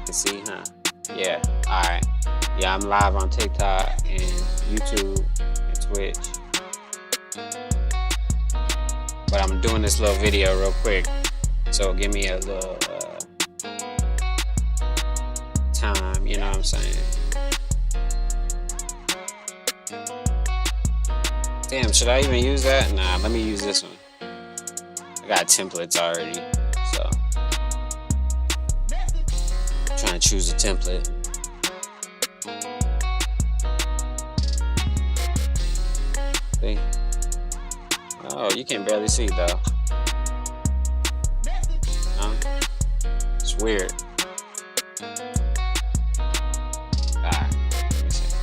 can see, huh? Yeah, alright. Yeah, I'm live on TikTok and YouTube and Twitch. But I'm doing this little video real quick. So give me a little time, you know what I'm saying? Damn, should I even use that? Nah, let me use this one. I got templates already, so I'm trying to choose a template. See? Oh, you can barely see though. Huh? It's weird. Alright, let me see.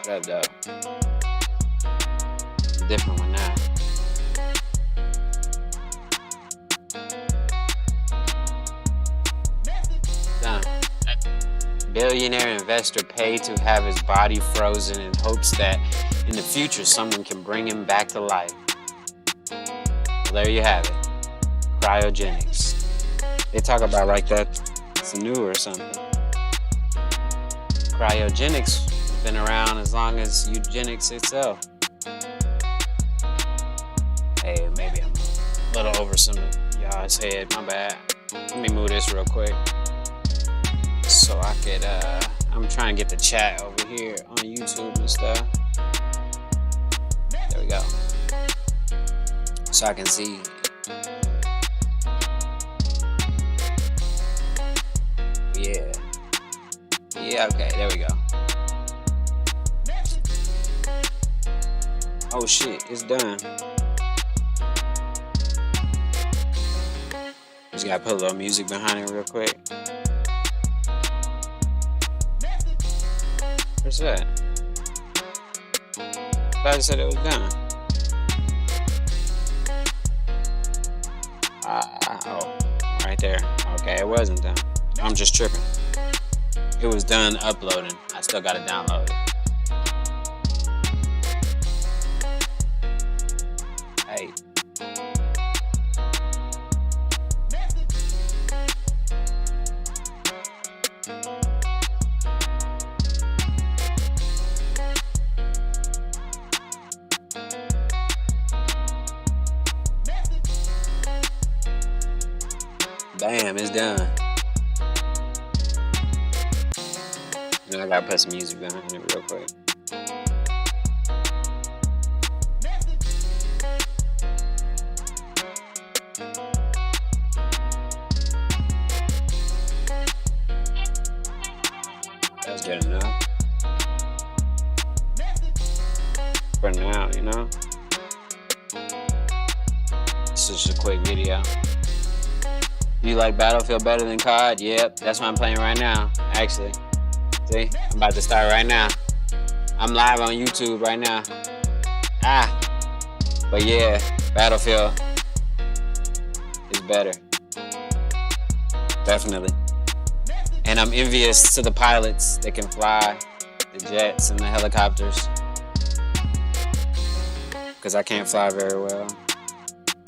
What up, though? Different one now. Done. Billionaire investor paid to have his body frozen in hopes that in the future someone can bring him back to life. Well, there you have it. Cryogenics. They talk about like that it's new or something. Cryogenics has been around as long as eugenics itself. Hey, maybe I'm a little over some of y'all's head. My bad. Let me move this real quick. So I could, I'm trying to get the chat over here on YouTube and stuff. There we go. So I can see. Yeah. Yeah, okay, there we go. Oh shit, it's done. Just gotta put a little music behind it real quick. What's that? I thought I said it was done. Oh, right there. Okay, it wasn't done. I'm just tripping. It was done uploading. I still gotta download it. Hey. Bam, it's done. Now I gotta put some music behind it real quick. That's good enough. For now, you know? This is just a quick video. You like Battlefield better than COD? Yep, that's what I'm playing right now, actually. See, I'm about to start right now. I'm live on YouTube right now. But yeah, Battlefield is better. Definitely. And I'm envious to the pilots that can fly the jets and the helicopters. Because I can't fly very well.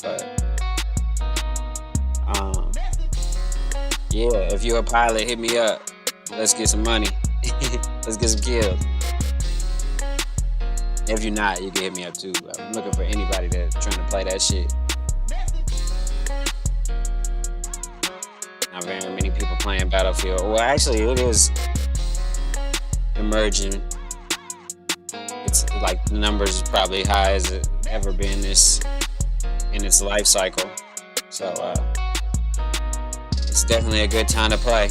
But yeah, if you're a pilot, hit me up. Let's get some money. Let's get some kills. If you're not, you can hit me up too. I'm looking for anybody that's trying to play that shit. Not very many people playing Battlefield. Well, actually, it is emerging. It's like the numbers is probably high as it ever been in its life cycle. So, it's definitely a good time to play.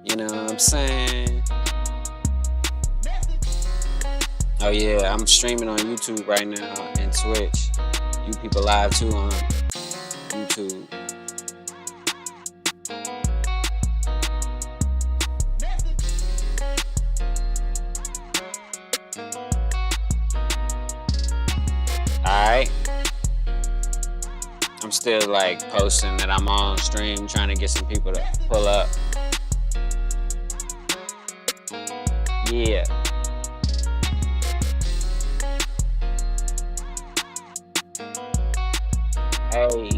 You know what I'm saying? Oh yeah, I'm streaming on YouTube right now and Twitch. You people live too on YouTube. Alright. I'm still like posting that I'm on stream, trying to get some people to pull up. Yeah. Hey.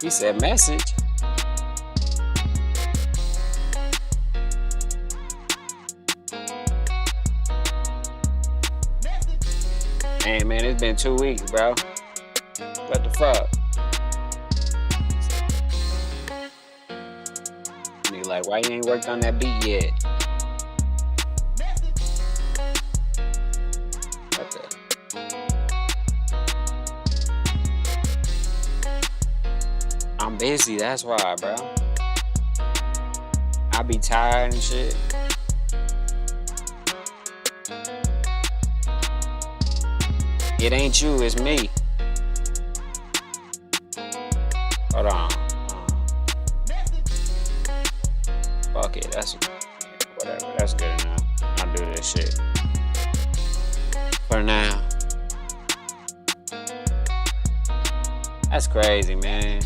He said message. Hey man, it's been 2 weeks, bro. What the fuck? Nigga like, why you ain't worked on that beat yet? What the? I'm busy, that's why, bro. I be tired and shit. It ain't you, it's me. Hold on. Fuck it, that's whatever. That's good enough. I'll do this shit for now. That's crazy, man.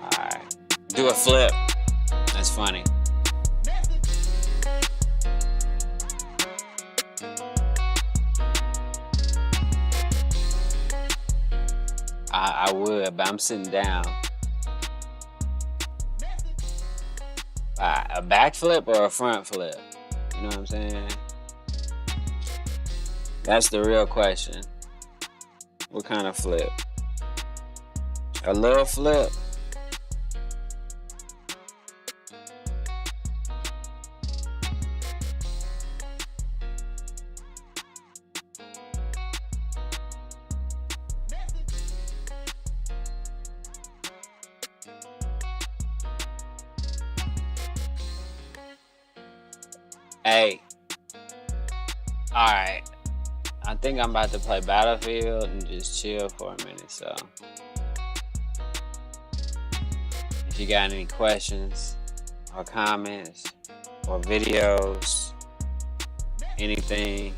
Alright. Do a flip. That's funny. I would, but I'm sitting down. A backflip or a front flip? You know what I'm saying? That's the real question. What kind of flip? A little flip? Hey, alright, I think I'm about to play Battlefield and just chill for a minute, so if you got any questions or comments or videos, anything,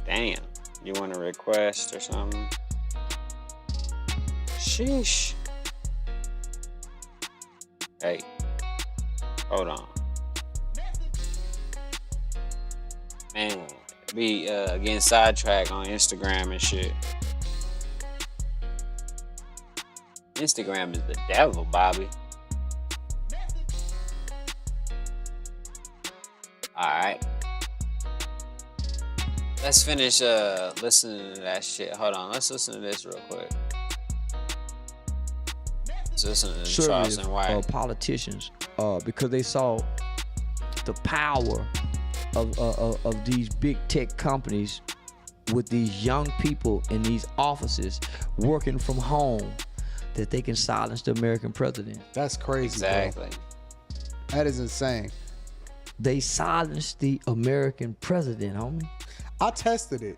damn, you want to request or something, sheesh, hey, hold on. Man, be getting sidetracked on Instagram and shit. Instagram is the devil, Bobby. Alright. Let's finish listening to that shit. Hold on, let's listen to this real quick. Let's listen to Charleston White. Politicians, because they saw the power of these big tech companies with these young people in these offices working from home, that they can silence the American president. That's crazy. Exactly. Bro. That is insane. They silenced the American president, homie. I tested it,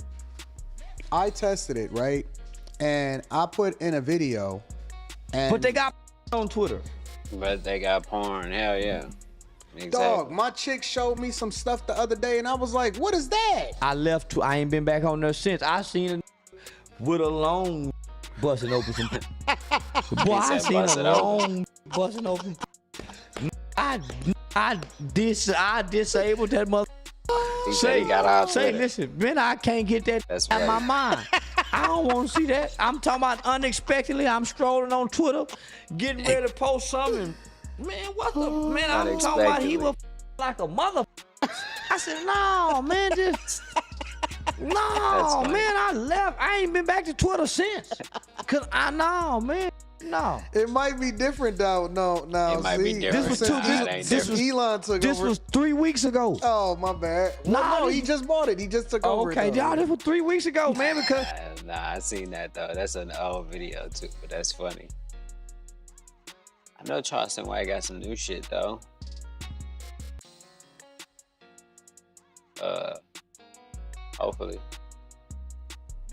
right? And I put in a video. But they got on Twitter. But they got porn, hell yeah. Exactly. Dog, my chick showed me some stuff the other day and I was like, what is that? I left, I ain't been back on there since. I seen it with a long busting open some. Boy, I seen a long busting open. I disabled that mother. Listen, man, I can't get that out of my mind. I don't want to see that. I'm talking about unexpectedly. I'm scrolling on Twitter, getting ready to post something. Man, what the man? I'm talking about he was like a mother. I said, no, man, just no, man. I left. I ain't been back to Twitter since. Cause I know, man. No. It might be different though. No. It might be different. This was Elon took over. This was 3 weeks ago. Oh, my bad. No, he just bought it. He just took over. Okay, y'all, this was 3 weeks ago, man. Because I seen that though. That's an old video too, but that's funny. I know Charleston White got some new shit though. Hopefully.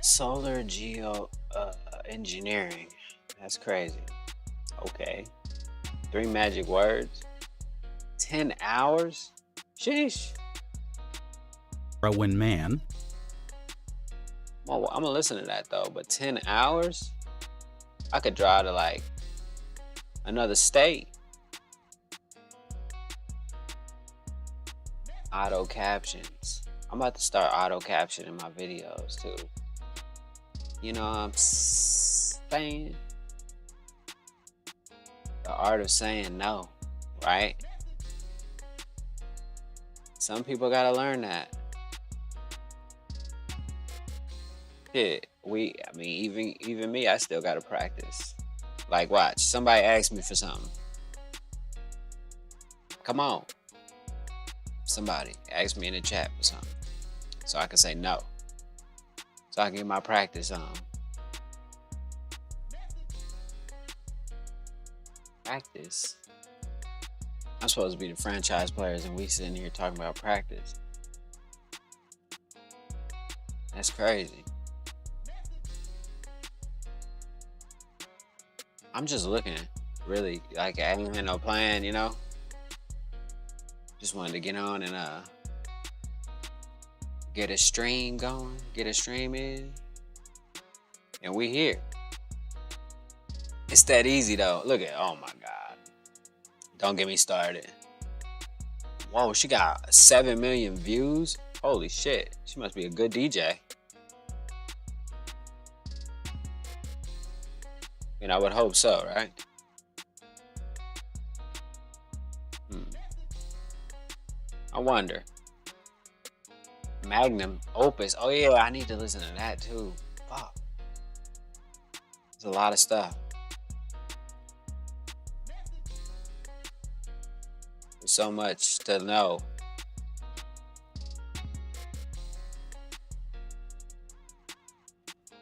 Solar geo engineering. That's crazy. Okay. 3 magic words. 10 hours? Sheesh. When man. Well, I'm gonna listen to that though, but 10 hours? I could drive to like another state auto captions. I'm about to start auto captioning my videos too. You know what I'm saying? The art of saying no, right? Some people gotta learn that. Shit, I mean, even me, I still gotta practice. Like, watch, somebody ask me for something. Come on. Somebody ask me in the chat for something. So I can say no. So I can get my practice on. Practice? I'm supposed to be the franchise players and we sitting here talking about practice. That's crazy. I'm just looking, really, like I ain't had no plan, you know? Just wanted to get on and get a stream going, get a stream in. And we here. It's that easy though. Look at, oh my God. Don't get me started. Whoa, she got 7 million views. Holy shit, she must be a good DJ. I mean, I would hope so, right? I wonder. Magnum Opus. Oh yeah, I need to listen to that too. Fuck. There's a lot of stuff. There's so much to know.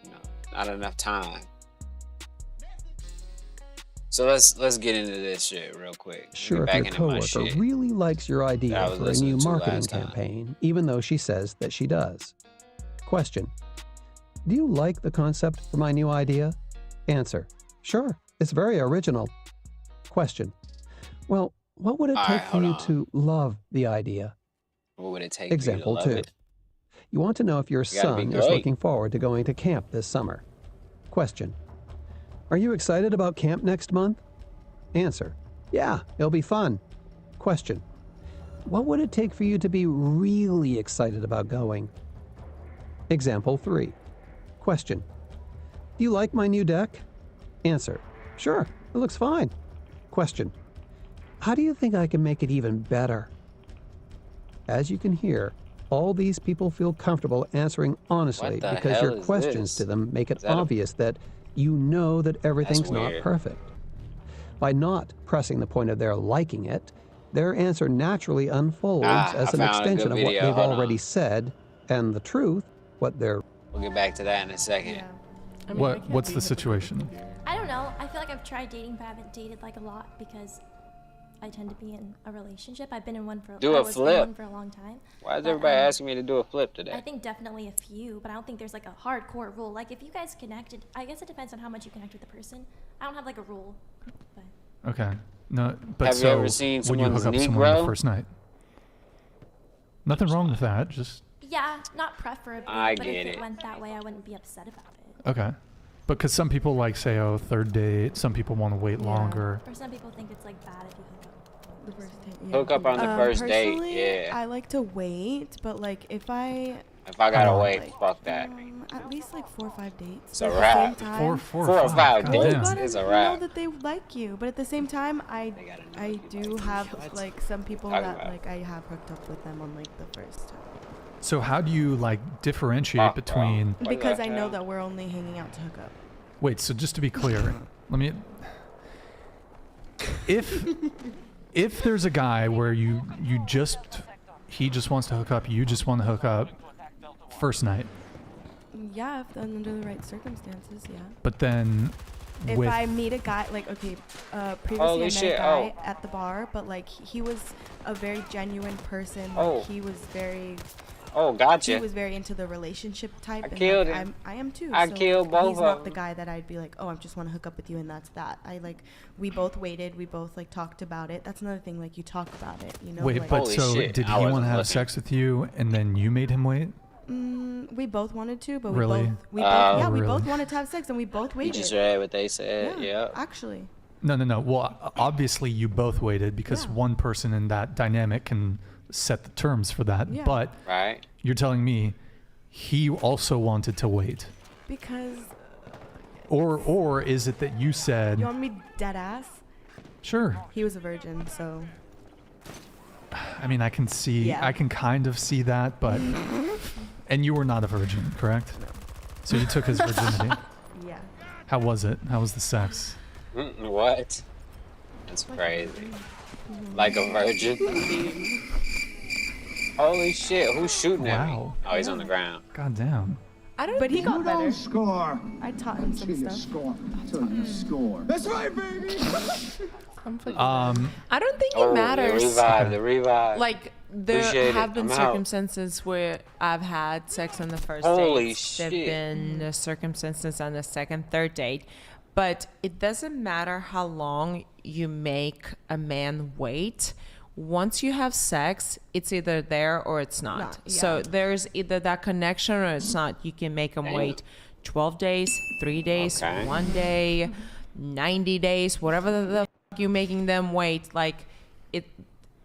You know, not enough time. So let's get into this shit real quick. Sure, if your coworker really likes your idea for a new marketing campaign, even though she says that she does. Question: do you like the concept for my new idea? Answer: sure, it's very original. Question: well, what would it take for you to love the idea? What would it take Example for you to love 2. it? You want to know if your son is looking forward to going to camp this summer. Question: are you excited about camp next month? Answer: yeah, it'll be fun. Question: what would it take for you to be really excited about going? Example 3. Question: do you like my new deck? Answer: sure, it looks fine. Question: how do you think I can make it even better? As you can hear, all these people feel comfortable answering honestly because your questions to them make it obvious that you know that everything's not perfect. By not pressing the point of their liking it, their answer naturally unfolds as an extension of what they've already said, and the truth, what they're... We'll get back to that in a second. Yeah. I mean, What's the situation? I don't know. I feel like I've tried dating, but I haven't dated like a lot because I tend to be in a relationship. I've been in one for Do a flip. In one for a long time. Why is everybody asking me to do a flip today? I think definitely a few, but I don't think there's like a hardcore rule. Like if you guys connected, I guess it depends on how much you connect with the person. I don't have like a rule. But. Okay. No, but have so you ever seen when you hook up someone the first night? Nothing wrong with that. Just. Yeah, not preferably. I but get if it. it went that way, I wouldn't be upset about it. Okay. Because some people like say, oh, third date. Some people want to wait longer. Or some people think it's like bad if you hook up. The first date, yeah. Hook up on the first date, Personally, yeah. I like to wait, but like if I gotta wait, fuck that. at least like 4 or 5 dates. It's a But at the wrap. same time, 4 or 5 dates. you Damn. gotta It's a know wrap. that they like you, but at the same time, I do have like some people Talk that about. like I have hooked up with them on like the first time. So how do you like differentiate between? What Because the I know hell? that we're only hanging out to hook up. Wait. So just to be clear, let me. If there's a guy where he just wants to hook up, you just want to hook up, first night. Yeah, if under the right circumstances, yeah. But then, If with I meet a guy, like, okay, previously Holy I met shit, a guy oh. at the bar, but like he was a very genuine person. Like, Oh. he was very, Oh, gotcha. he was very into the relationship type. I and killed like, him. I am too. I so killed both He's of not the them. guy that I'd be like, oh, I just want to hook up with you, and that's that. We both waited. We both like talked about it. That's another thing. Like you talk about it, you know. wait, like, but Holy so shit, did he I want to wasn't have looking. sex with you, and then you made him wait? we both wanted to, but Really? we both Really? wanted to have sex, and we both You waited. just read what they said, yeah. Actually. No. Well, obviously you both waited because Yeah. one person in that dynamic can set the terms for that. Yeah. But Right. you're telling me he also wanted to wait. Because Or is it that you said, you want me dead ass? sure. He was a virgin, so I mean, I can see, Yeah. I can kind of see that, but, and you were not a virgin, correct? So you took his virginity. yeah. How was it? How was the sex? What? That's crazy. Like a virgin. Holy shit! Who's shooting at me? Wow. Oh, he's on the ground. God damn. I don't. But he got better. Score. I taught him some stuff. Score. Until you score. That's right, baby. I don't think it Oh, matters. the revive. Like there Appreciate have it. been I'm out. circumstances where I've had sex on the first Holy date. shit. There've been circumstances on the second, third date, but it doesn't matter how long you make a man wait. Once you have sex, it's either there or it's not. Yeah. So there's either that connection or it's not. You can make them wait 12 days, 3 days, Okay. 1 day, 90 days, whatever the f- you making them wait. Like it,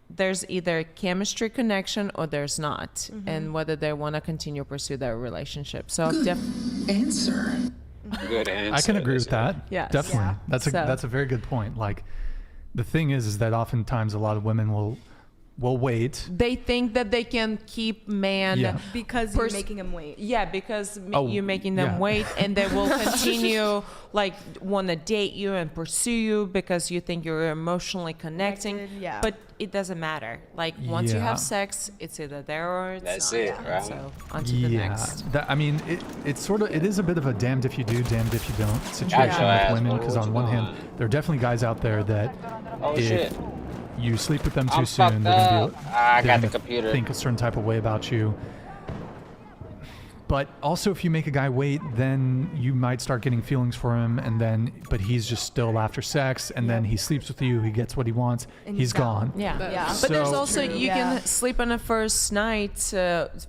there's either chemistry connection or there's not, and whether they want to continue to pursue their relationship. So Answer. Good answer. I can agree with that. Yes. Definitely. Yeah. That's a very good point. Like, the thing is that oftentimes a lot of women will wait. they think that they can keep man Yeah. Because you're making him wait. Yeah, because Oh, you're making them yeah. wait, and they will continue like want to date you and pursue you because you think you're emotionally connecting. Connected, yeah. But it doesn't matter. Like once you Yeah. have sex, it's either there or it's That's not. it, right? So on to the next. That, I mean, it's sort of, it is a bit of a damned if you do, damned if you don't situation Gotcha, ass. with women. What Because you on one hand, doing? there are definitely guys out there that Oh if shit! you sleep with them too I'm soon, fucked they're gonna up. I they're got the gonna computer. think a certain type of way about you. But also, if you make a guy wait, then you might start getting feelings for him, and then, but he's just still after sex, and then he sleeps with you, he gets what he wants, And he's he's gone. gone. Yeah. Yeah. But there's So- also True. you Yeah. can sleep on a first night,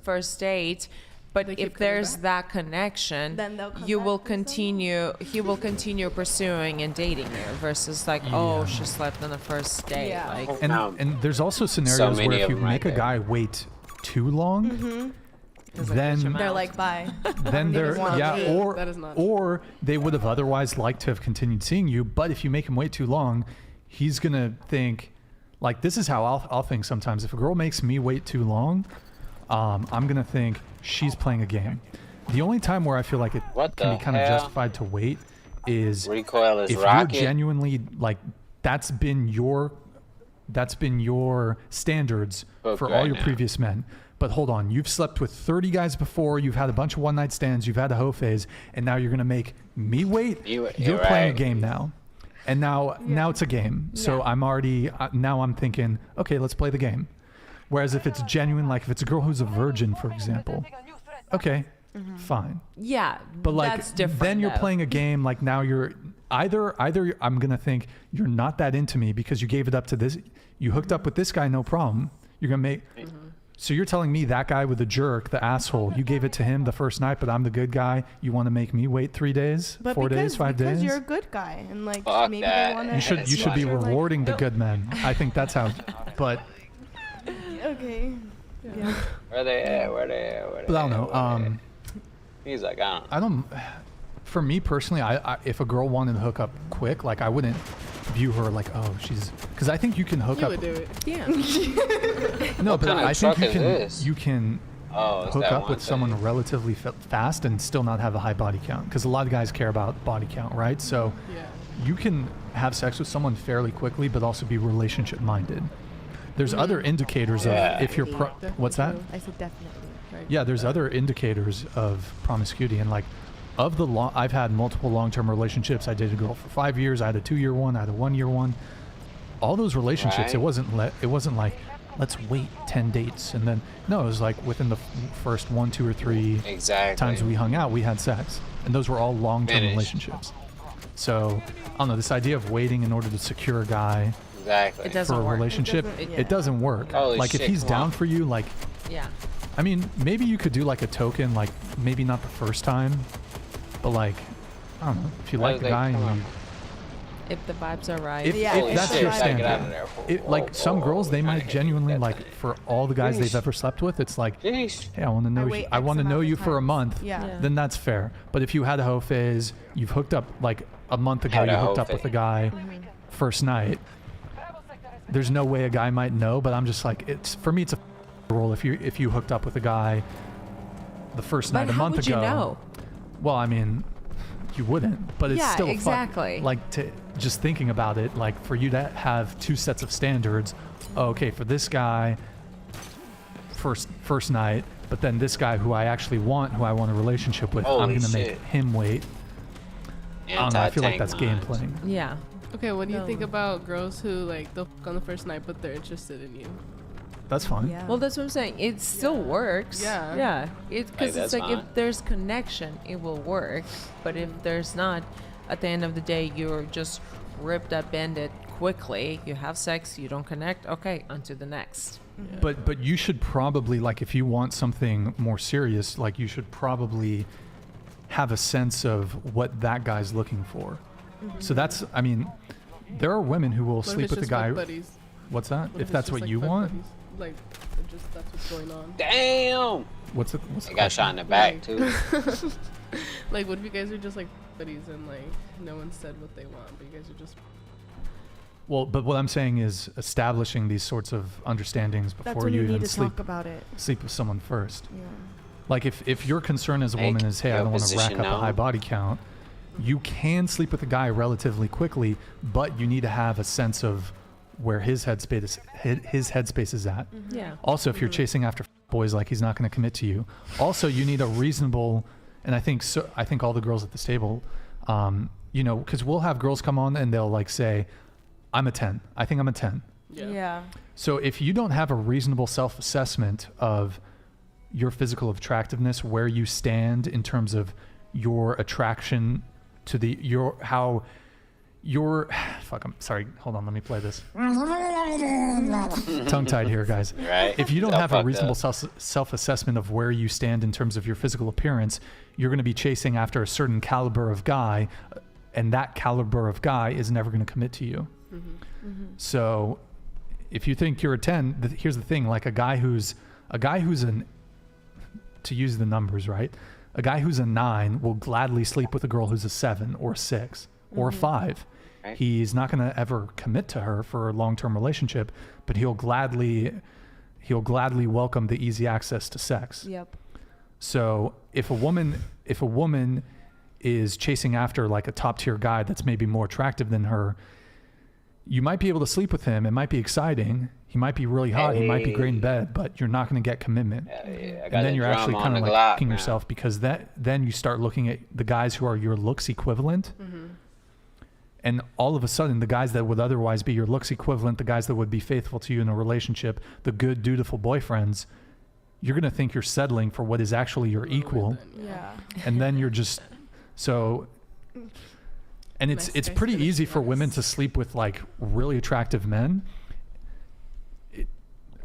first date. But if there's that connection, Then they'll come you back will for some. continue. He will continue pursuing and dating you versus like, oh, Yeah. she slept on the first date. Yeah. Like, And Now, and there's also scenarios many where if of you them right make a there. guy wait too long, Does it push him then out? They're like, bye. then they're wanna yeah, leave. or That is not or they would have otherwise liked to have continued seeing you, but if you make him wait too long, he's gonna think, like, this is how I'll think sometimes. If a girl makes me wait too long, I'm gonna think she's playing a game. The only time where I feel like it What can the be kind of hell? justified to wait is recoil is if rocket. you're genuinely like that's been your standards Book for right all your now. previous men. But hold on, you've slept with 30 guys before, you've had a bunch of one night stands, you've had a hoe phase, and now you're gonna make me wait. You're playing a right. game now. And now it's a game. So I'm already now I'm thinking, okay, let's play the game. Whereas if it's genuine, like if it's a girl who's a virgin, for example, okay, fine. yeah, But like that's different. then you're though. playing a game like now you're either I'm gonna think you're not that into me because you gave it up to this, you hooked up with this guy, no problem. You're gonna make so you're telling me that guy with the jerk, the asshole, you gave it to him the first night, but I'm the good guy. You want to make me wait 3 days, But 4 days, 5 because days? you're a good guy, and like Fuck maybe that. they want to. You should be rewarding the good men. I think that's how. But Okay. Yeah. Where they at? Where they at? Where they but I don't at? know. Where they at? He's like, I don't. For me personally, I if a girl wanted to hook up quick, like I wouldn't view her like, oh, she's, because I think you can hook You up. would do it. Yeah. No, but kind of I think truck is this? you can Oh, it's hook that up one with someone thing. relatively fast and still not have a high body count, because a lot of guys care about body count, right? So Yeah. you can have sex with someone fairly quickly, but also be relationship minded. There's other indicators Yeah. of if you're what's that? I said definitely. Right. Yeah, there's other indicators of promiscuity, and like of the long, I've had multiple long-term relationships. I dated a girl for 5 years. I had a 2-year one. I had a 1-year one. All those relationships, it Right. wasn't like let's wait 10 dates and then no, it was like within the first 1, 2, or 3 Exactly. times we hung out, we had sex, and those were all long-term Finished. relationships. So I don't know, this idea of waiting in order to secure a guy Exactly. It doesn't for a work. relationship, it doesn't work. Holy like if shit, he's come down on. for you, like Yeah. I mean, maybe you could do like a token, like maybe not the first time, but like, I don't know, if you Why like do the they guy come and If the vibes are right. If that's your standard. Like some girls, they might genuinely like for all the guys they've ever slept with, it's like, hey, I want to know you. I want to know you for a month. Yeah. Then that's fair. But if you had a hoe phase, you've hooked up like a month ago, you hooked up with a guy first night. There's no way a guy might know, but I'm just like, it's for me, it's a rule. If you hooked up with a guy the first night a month ago. How would you know? Well, I mean, you wouldn't, but it's still exactly. fun. Like to just thinking about it, like for you to have two sets of standards. Oh, okay, for this guy, first night, but then this guy who I actually want, who I want a relationship with, I'm gonna make him wait. I don't know. I feel like that's game playing. Yeah. Okay, what do you think about girls who like they'll fuck on the first night, but they're interested in you? That's fine. Yeah. Well, that's what I'm saying. It still works. Yeah. Yeah. Because it's like fine. if there's connection, it will work. But if there's not, at the end of the day, you're just ripped up, ended quickly. You have sex, you don't connect. Okay, on to the next. Yeah. But you should probably, like, if you want something more serious, like you should probably have a sense of what that guy's looking for. So that's, I mean, there are women who will sleep with a guy. What's that? If that's what you want. Like, just that's what's going on. Damn. What's I got shot in the back too. Like, what if you guys are just like buddies and like no one said what they want, but you guys are just. Well, but what I'm saying is establishing these sorts of understandings That's before when you you even need to talk about it. sleep with someone first. Yeah. Like if your concern as a Make woman is, hey, I your don't want to rack position up a high known. body count, you can sleep with a guy relatively quickly, but you need to have a sense of where his headspace is at. Yeah. Also, if you're chasing after boys, like he's not going to commit to you. Also, you need a reasonable, and I think all the girls at this table, you know, because we'll have girls come on and they'll like say, I'm a 10. I think I'm a 10. Yeah. So if you don't have a reasonable self-assessment of your physical attractiveness, where you stand in terms of your attraction to fuck, I'm sorry. Hold on, let me play this. Tongue-tied here, guys. Right. If you don't All have a fucked reasonable up. self-assessment of where you stand in terms of your physical appearance, you're going to be chasing after a certain caliber of guy, and that caliber of guy is never going to commit to you. So if you think you're a 10, here's the thing, like a guy who's to use the numbers, right? A guy who's a 9 will gladly sleep with a girl who's a 7 or a 6 or a 5. Right. He's not going to ever commit to her for a long-term relationship, but he'll gladly welcome the easy access to sex. Yep. So if a woman is chasing after like a top-tier guy that's maybe more attractive than her, you might be able to sleep with him. It might be exciting. He might be really hot. He might be great in bed, but you're not going to get commitment. Yeah, And then you're actually kind of like fucking yourself, because then you start looking at the guys who are your looks equivalent. And all of a sudden, the guys that would otherwise be your looks equivalent, the guys that would be faithful to you in a relationship, the good, dutiful boyfriends, you're going to think you're settling for what is actually your equal. Yeah. And then you're just so. And it's pretty easy for women to sleep with like really attractive men.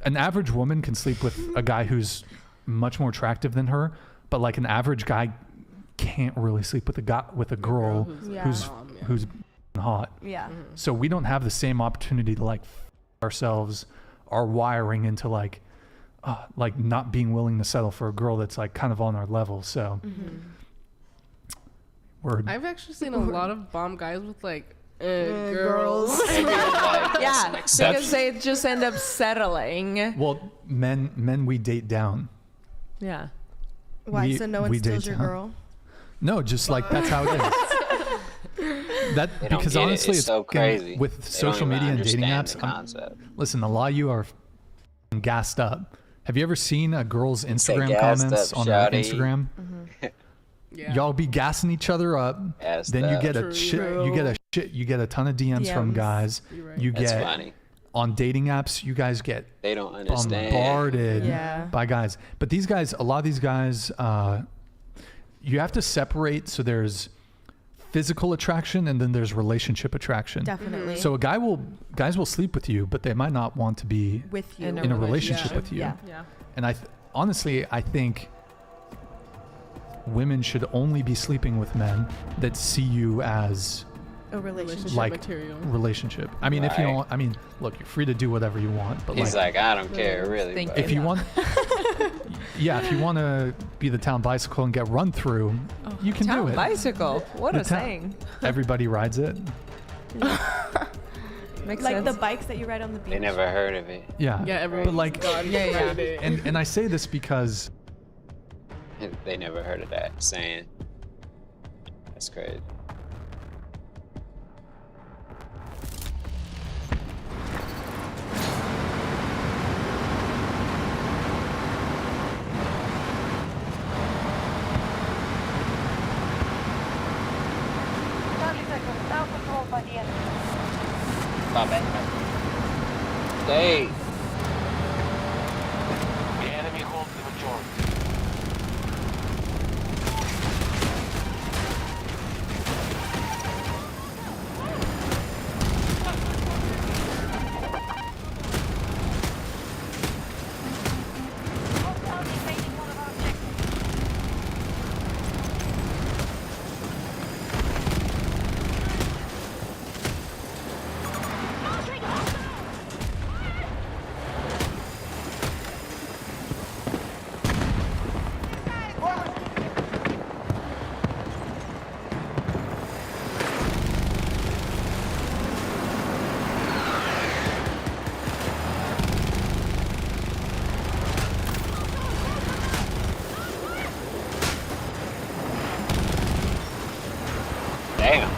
An average woman can sleep with a guy who's much more attractive than her, but like an average guy can't really sleep with a girl who's hot. Yeah. So we don't have the same opportunity to like ourselves, our wiring into like not being willing to settle for a girl that's like kind of on our level. So I've actually seen a lot of bomb guys with like girls. Yeah, because they just end up settling. Well, men we date down. Yeah. Why? So no one steals your girl? No, just like that's how it is. Because honestly, it's so crazy with social media and dating apps. Listen, a lot of you are gassed up. Have you ever seen a girl's Instagram comments on her Instagram? Yeah. Y'all be gassing each other up. Then you get you get a ton of DMs from guys. You get on dating apps, you guys get they don't understand bombarded by guys. But these guys, a lot of these guys, you have to separate. So there's physical attraction and then there's relationship attraction. Definitely. So guys will sleep with you, but they might not want to be with you in a relationship with you. Yeah. And honestly, I think women should only be sleeping with men that see you as A relationship like material. relationship. I mean, if you don't, I mean, look, you're free to do whatever you want, but He's like, I don't care really. But if you want, yeah, if you want to be the town bicycle and get run through, you can do it. Bicycle. What a saying. Everybody rides it. Makes like sense. the bikes that you ride on the beach. they never heard of it. Yeah. Yeah, everyone's But like, and I say this because They never heard of that saying. That's crazy. Stop it. Stay. The enemy holds the majority. Damn.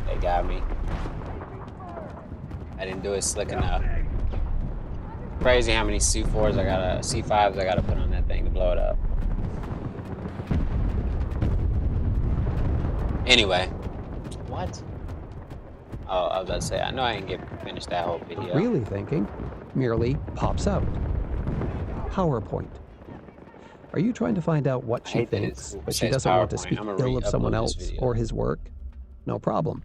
They got me. I didn't do it slick enough. Crazy how many C4s C5s I gotta put on that thing to blow it up. Anyway. What? Oh, I was about to say, I know I didn't finished that whole video. Really thinking merely pops out. PowerPoint. Are you trying to find out what she thinks, but she doesn't want to speak ill of someone else or his work? No problem.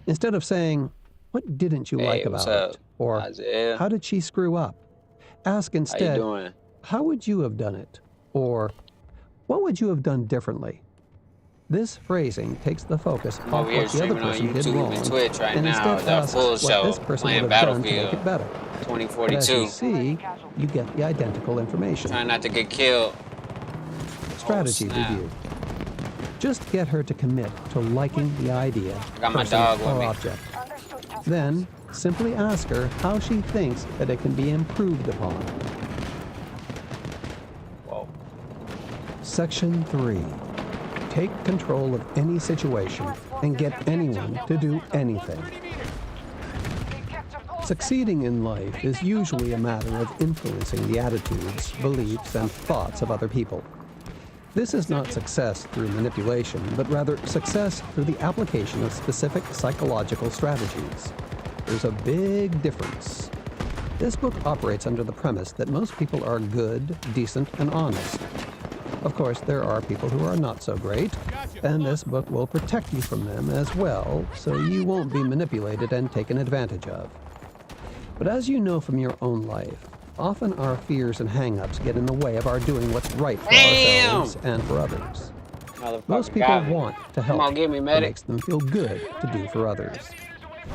Instead of saying, what didn't you like about it? Or how did she screw up? Ask instead, how would you have done it? Or what would you have done differently? This phrasing takes the focus off what the other person did wrong, and instead asks what this person would have done to make it better. 2042. As you see, you get the identical information. Trying not to get killed. Strategy review. Just get her to commit to liking the idea, person, or object. Then, simply ask her how she thinks that it can be improved upon. Whoa. Section 3. Take control of any situation and get anyone to do anything. Succeeding in life is usually a matter of influencing the attitudes, beliefs, and thoughts of other people. This is not success through manipulation, but rather success through the application of specific psychological strategies. There's a big difference. This book operates under the premise that most people are good, decent, and honest. Of course, there are people who are not so great, and this book will protect you from them as well, so you won't be manipulated and taken advantage of. But as you know from your own life, often our fears and hang-ups get in the way of our doing what's right for ourselves and for others. Most people want to help. It makes them feel good to do for others.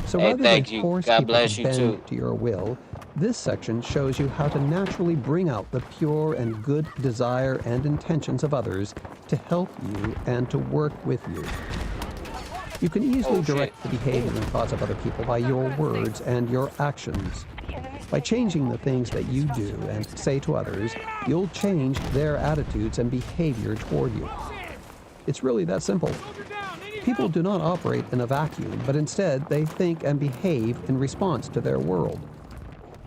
So rather than force people to bend to your will, this section shows you how to naturally bring out the pure and good desire and intentions of others to help you and to work with you. You can easily direct the behavior and thoughts of other people by your words and your actions. By changing the things that you do and say to others, you'll change their attitudes and behavior toward you. It's really that simple. People do not operate in a vacuum, but instead they think and behave in response to their world.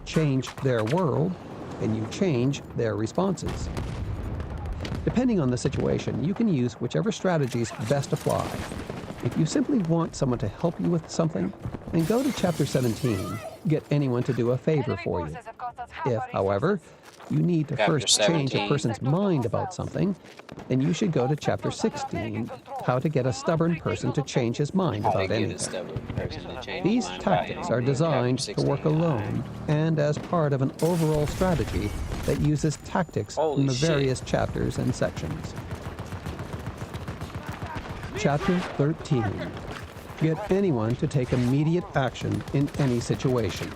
Change their world, and you change their responses. Depending on the situation, you can use whichever strategies best apply. If you simply want someone to help you with something, and go to Chapter 17, Get Anyone to Do a Favor for You. If, however, you need to first change a person's mind about something, then you should go to Chapter 16, How to Get a Stubborn Person to Change His Mind About Anything. These tactics are designed to work alone and as part of an overall strategy that uses tactics from the various chapters and sections. Chapter 13. Get anyone to take immediate action in any situation.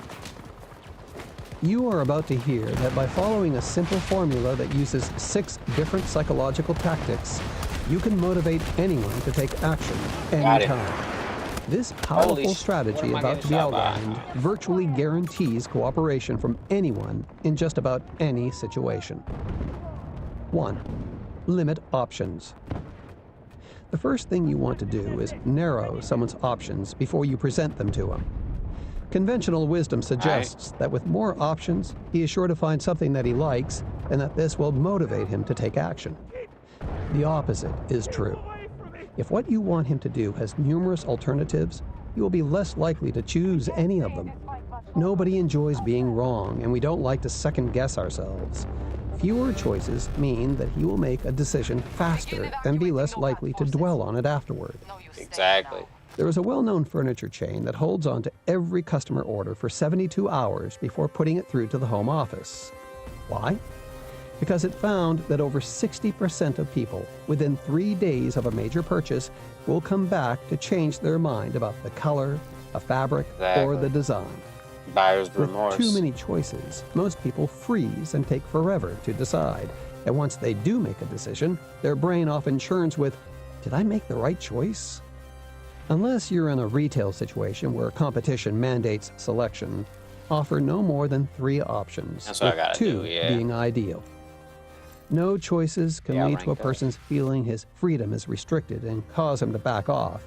You are about to hear that by following a simple formula that uses 6 different psychological tactics, you can motivate anyone to take action anytime. This powerful strategy about to be outlined virtually guarantees cooperation from anyone in just about any situation. 1. Limit options. The first thing you want to do is narrow someone's options before you present them to them. Conventional wisdom suggests that with more options, he is sure to find something that he likes, and that this will motivate him to take action. The opposite is true. If what you want him to do has numerous alternatives, you will be less likely to choose any of them. Nobody enjoys being wrong, and we don't like to second-guess ourselves. Fewer choices mean that he will make a decision faster and be less likely to dwell on it afterward. Exactly. There is a well-known furniture chain that holds on to every customer order for 72 hours before putting it through to the home office. Why? Because it found that over 60% of people within 3 days of a major purchase will come back to change their mind about the color, a fabric, or the design. Buyer's remorse. With too many choices, most people freeze and take forever to decide. And once they do make a decision, their brain often churns with, "Did I make the right choice?" Unless you're in a retail situation where competition mandates selection, offer no more than 3 options, That's what with I gotta 2 do, yeah. being ideal. No choices can lead to a person's feeling his freedom is restricted and cause him to back off.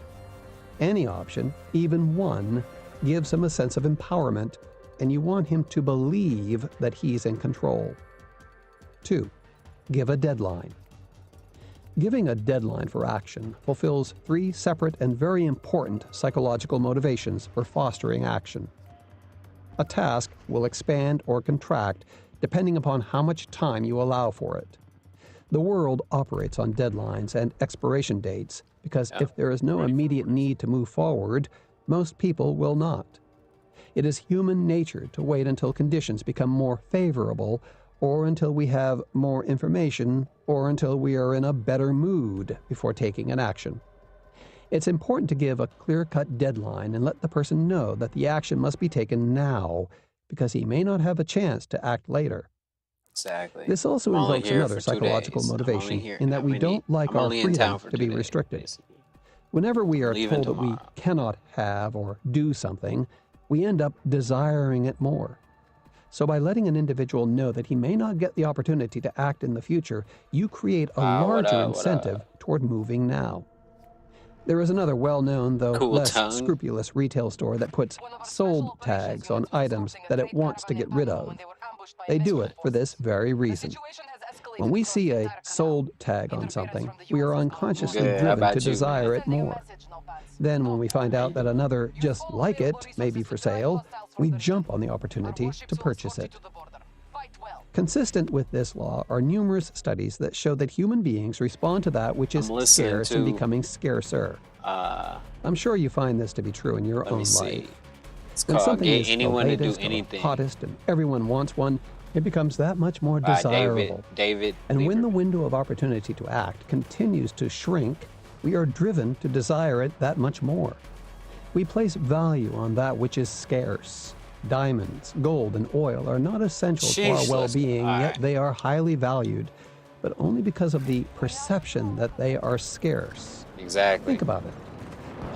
Any option, even one, gives him a sense of empowerment, and you want him to believe that he's in control. 2. Give a deadline. Giving a deadline for action fulfills 3 separate and very important psychological motivations for fostering action. A task will expand or contract depending upon how much time you allow for it. The world operates on deadlines and expiration dates because if there is no immediate need to move forward, most people will not. It is human nature to wait until conditions become more favorable, or until we have more information, or until we are in a better mood before taking an action. It's important to give a clear-cut deadline and let the person know that the action must be taken now, because he may not have a chance to act later. Exactly. This also invokes another psychological motivation in that we don't like our freedom to be restricted. Whenever we are told that we cannot have or do something, we end up desiring it more. So by letting an individual know that he may not get the opportunity to act in the future, you create a larger incentive toward moving now. There is another well-known, though less scrupulous retail store that puts sold tags on items that it wants to get rid of. They do it for this very reason. When we see a sold tag on something, we are unconsciously driven to desire it more. Then when we find out that another just like it may be for sale, we jump on the opportunity to purchase it. Consistent with this law are numerous studies that show that human beings respond to that which is scarce and becoming scarcer. I'm sure you find this to be true in your own life. When something is the latest or hottest and everyone wants one, it becomes that much more desirable. And when the window of opportunity to act continues to shrink, we are driven to desire it that much more. We place value on that which is scarce. Diamonds, gold, and oil are not essential to our well-being, yet they are highly valued, but only because of the perception that they are scarce. Exactly. Think about it.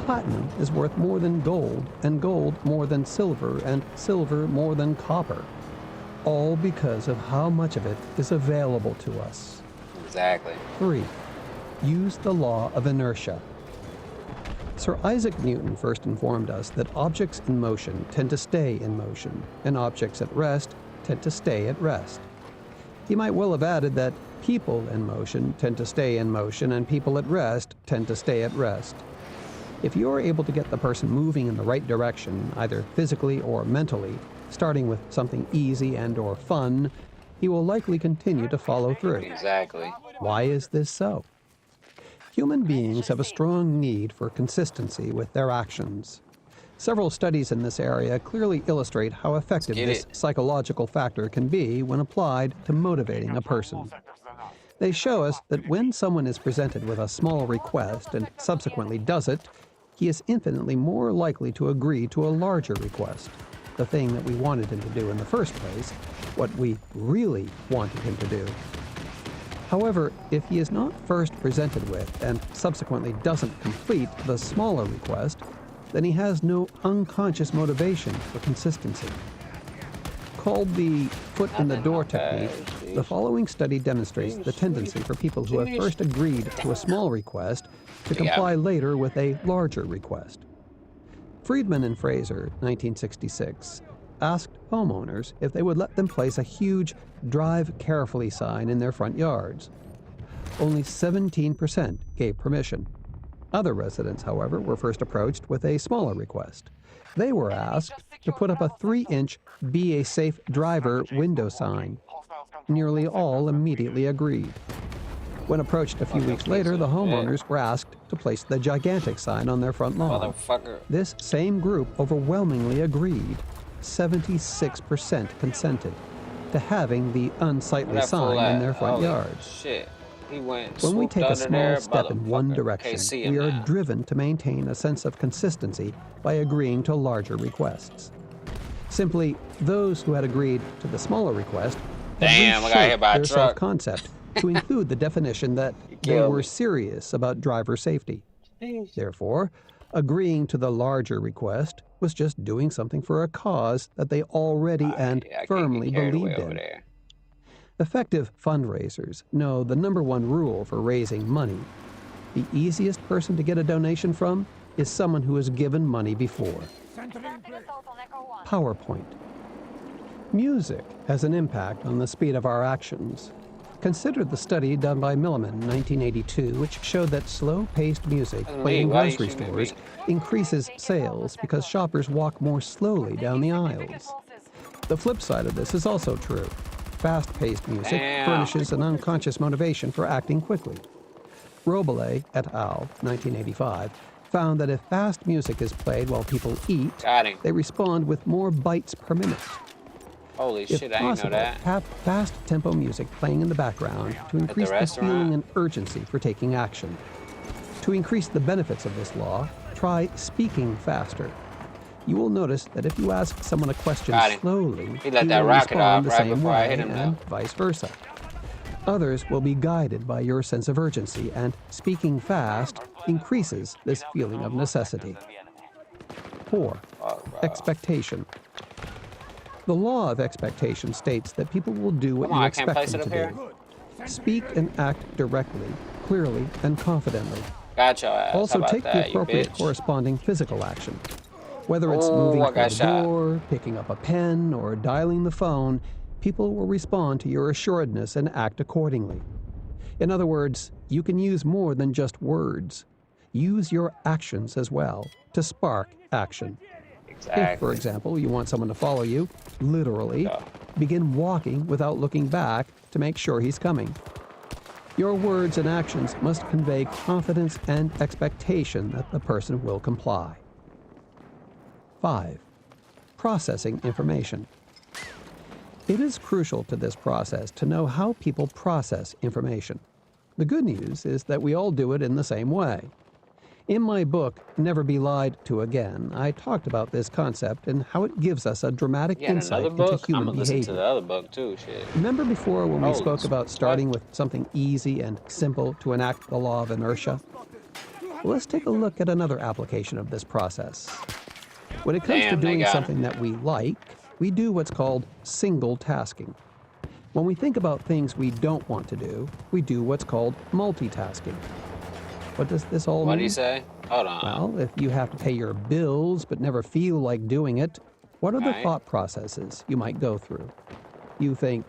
Platinum is worth more than gold, and gold more than silver, and silver more than copper. All because of how much of it is available to us. Exactly. 3. Use the law of inertia. Sir Isaac Newton first informed us that objects in motion tend to stay in motion, and objects at rest tend to stay at rest. He might well have added that people in motion tend to stay in motion, and people at rest tend to stay at rest. If you're able to get the person moving in the right direction, either physically or mentally, starting with something easy and or fun, he will likely continue to follow through. Exactly. Why is this so? Human beings have a strong need for consistency with their actions. Several studies in this area clearly illustrate how effective this psychological factor can be when applied to motivating a person. They show us that when someone is presented with a small request and subsequently does it, he is infinitely more likely to agree to a larger request, the thing that we wanted him to do in the first place, what we really wanted him to do. However, if he is not first presented with and subsequently doesn't complete the smaller request, then he has no unconscious motivation for consistency. Called the foot-in-the-door technique, the following study demonstrates the tendency for people who have first agreed to a small request to comply later with a larger request. Friedman and Fraser, 1966, asked homeowners if they would let them place a huge "Drive Carefully" sign in their front yards. Only 17% gave permission. Other residents, however, were first approached with a smaller request. They were asked to put up a 3-inch "Be a Safe Driver" window sign. Nearly all immediately agreed. When approached a few weeks later, the homeowners were asked to place the gigantic sign on their front lawn. This same group overwhelmingly agreed. 76% consented to having the unsightly sign in their front yards. Shit. When we take a small step in one direction, we are driven to maintain a sense of consistency by agreeing to larger requests. Simply, those who had agreed to the smaller request had reshaped their self-concept to include the definition that they were serious about driver safety. Therefore, agreeing to the larger request was just doing something for a cause that they already and firmly believed in. Effective fundraisers know the number-one rule for raising money. The easiest person to get a donation from is someone who has given money before. PowerPoint. Music has an impact on the speed of our actions. Consider the study done by Milliman in 1982, which showed that slow-paced music played in grocery stores increases sales because shoppers walk more slowly down the aisles. The flip side of this is also true. Fast-paced music furnishes an unconscious motivation for acting quickly. Robele et al., 1985, found that if fast music is played while people eat, they respond with more bites per minute. Holy shit, I didn't know that. Have fast tempo music playing in the background to increase the feeling and urgency for taking action. To increase the benefits of this law, try speaking faster. You will notice that if you ask someone a question slowly, he will respond the same way, and vice versa. Others will be guided by your sense of urgency, and speaking fast increases this feeling of necessity. 4. Expectation. The law of expectation states that people will do what you expect them to do. Speak and act directly, clearly, and confidently. Also take the appropriate corresponding physical action. Whether it's moving through the door, picking up a pen, or dialing the phone, people will respond to your assuredness and act accordingly. In other words, you can use more than just words. Use your actions as well to spark action. If, for example, you want someone to follow you, literally, begin walking without looking back to make sure he's coming. Your words and actions must convey confidence and expectation that the person will comply. 5. Processing information. It is crucial to this process to know how people process information. The good news is that we all do it in the same way. In my book, Never Be Lied to Again, I talked about this concept and how it gives us a dramatic insight into human behavior. To the other book too, shit. Remember before when we spoke about starting with something easy and simple to enact the law of inertia? Well, let's take a look at another application of this process. When it comes to doing something that we like, we do what's called single tasking. When we think about things we don't want to do, we do what's called multitasking. What does this all mean? What do you say? Hold on. Well, if you have to pay your bills but never feel like doing it, what are the thought processes you might go through? You think,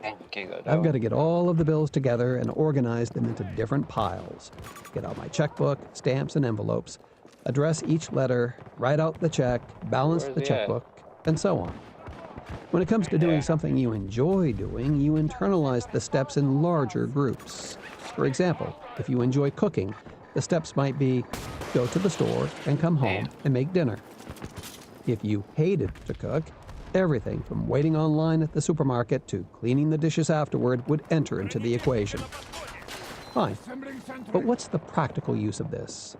I've got to get all of the bills together and organize them into different piles. Get out my checkbook, stamps, and envelopes. address each letter, write out the check, balance the checkbook, and so on. When it comes to doing something you enjoy doing, you internalize the steps in larger groups. For example, if you enjoy cooking, the steps might be go to the store and come home and make dinner. If you hated to cook, everything from waiting online at the supermarket to cleaning the dishes afterward would enter into the equation. Fine, but what's the practical use of this?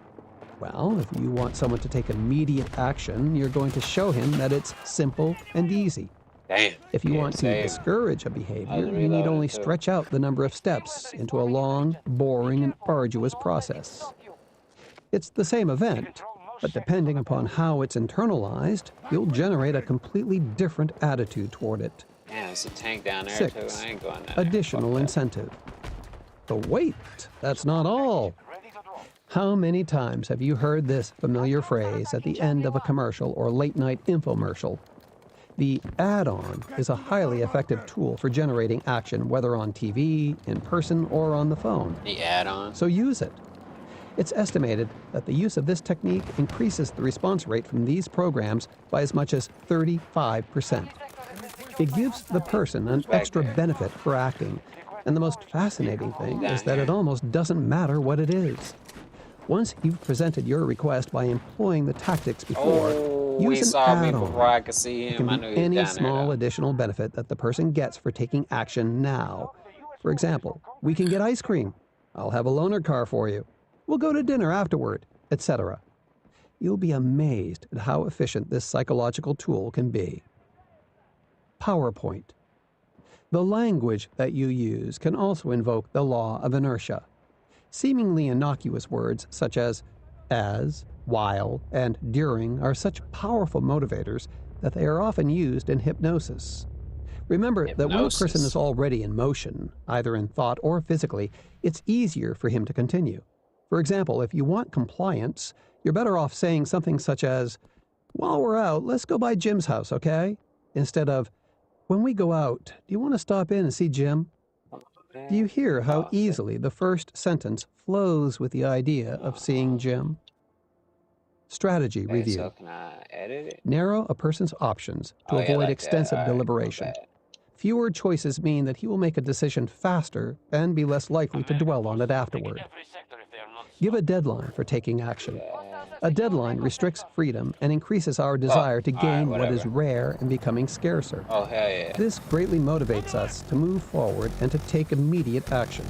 Well, if you want someone to take immediate action, you're going to show him that it's simple and easy. Damn. If you want to discourage a behavior, you need only stretch out the number of steps into a long, boring, and arduous process. It's the same event, but depending upon how it's internalized, you'll generate a completely different attitude toward it. Yeah, there's a tank down there 6. too. I ain't going there. Additional incentive. But wait, that's not all. How many times have you heard this familiar phrase at the end of a commercial or late-night infomercial? The add-on is a highly effective tool for generating action, whether on TV, in person, or on the phone. The add-on? So use it. It's estimated that the use of this technique increases the response rate from these programs by as much as 35%. It gives the person an extra benefit for acting, and the most fascinating thing is that it almost doesn't matter what it is. Once you've presented your request by employing the tactics before, use an add-on. It can be any small additional benefit that the person gets for taking action now. For example, we can get ice cream. I'll have a loaner car for you. We'll go to dinner afterward, etc. You'll be amazed at how efficient this psychological tool can be. PowerPoint. The language that you use can also invoke the law of inertia. Seemingly innocuous words such as, while, and during are such powerful motivators that they are often used in hypnosis. Remember that when a person is already in motion, either in thought or physically, it's easier for him to continue. For example, if you want compliance, you're better off saying something such as, while we're out, let's go by Jim's house, okay? Instead of, when we go out, do you want to stop in and see Jim? Do you hear how easily the first sentence flows with the idea of seeing Jim? Strategy review. So can I edit it? Narrow a person's options to avoid extensive deliberation. Fewer choices mean that he will make a decision faster and be less likely to dwell on it afterward. Give a deadline for taking action. A deadline restricts freedom and increases our desire to gain what is rare and becoming scarcer. Oh, hell yeah. This greatly motivates us to move forward and to take immediate action.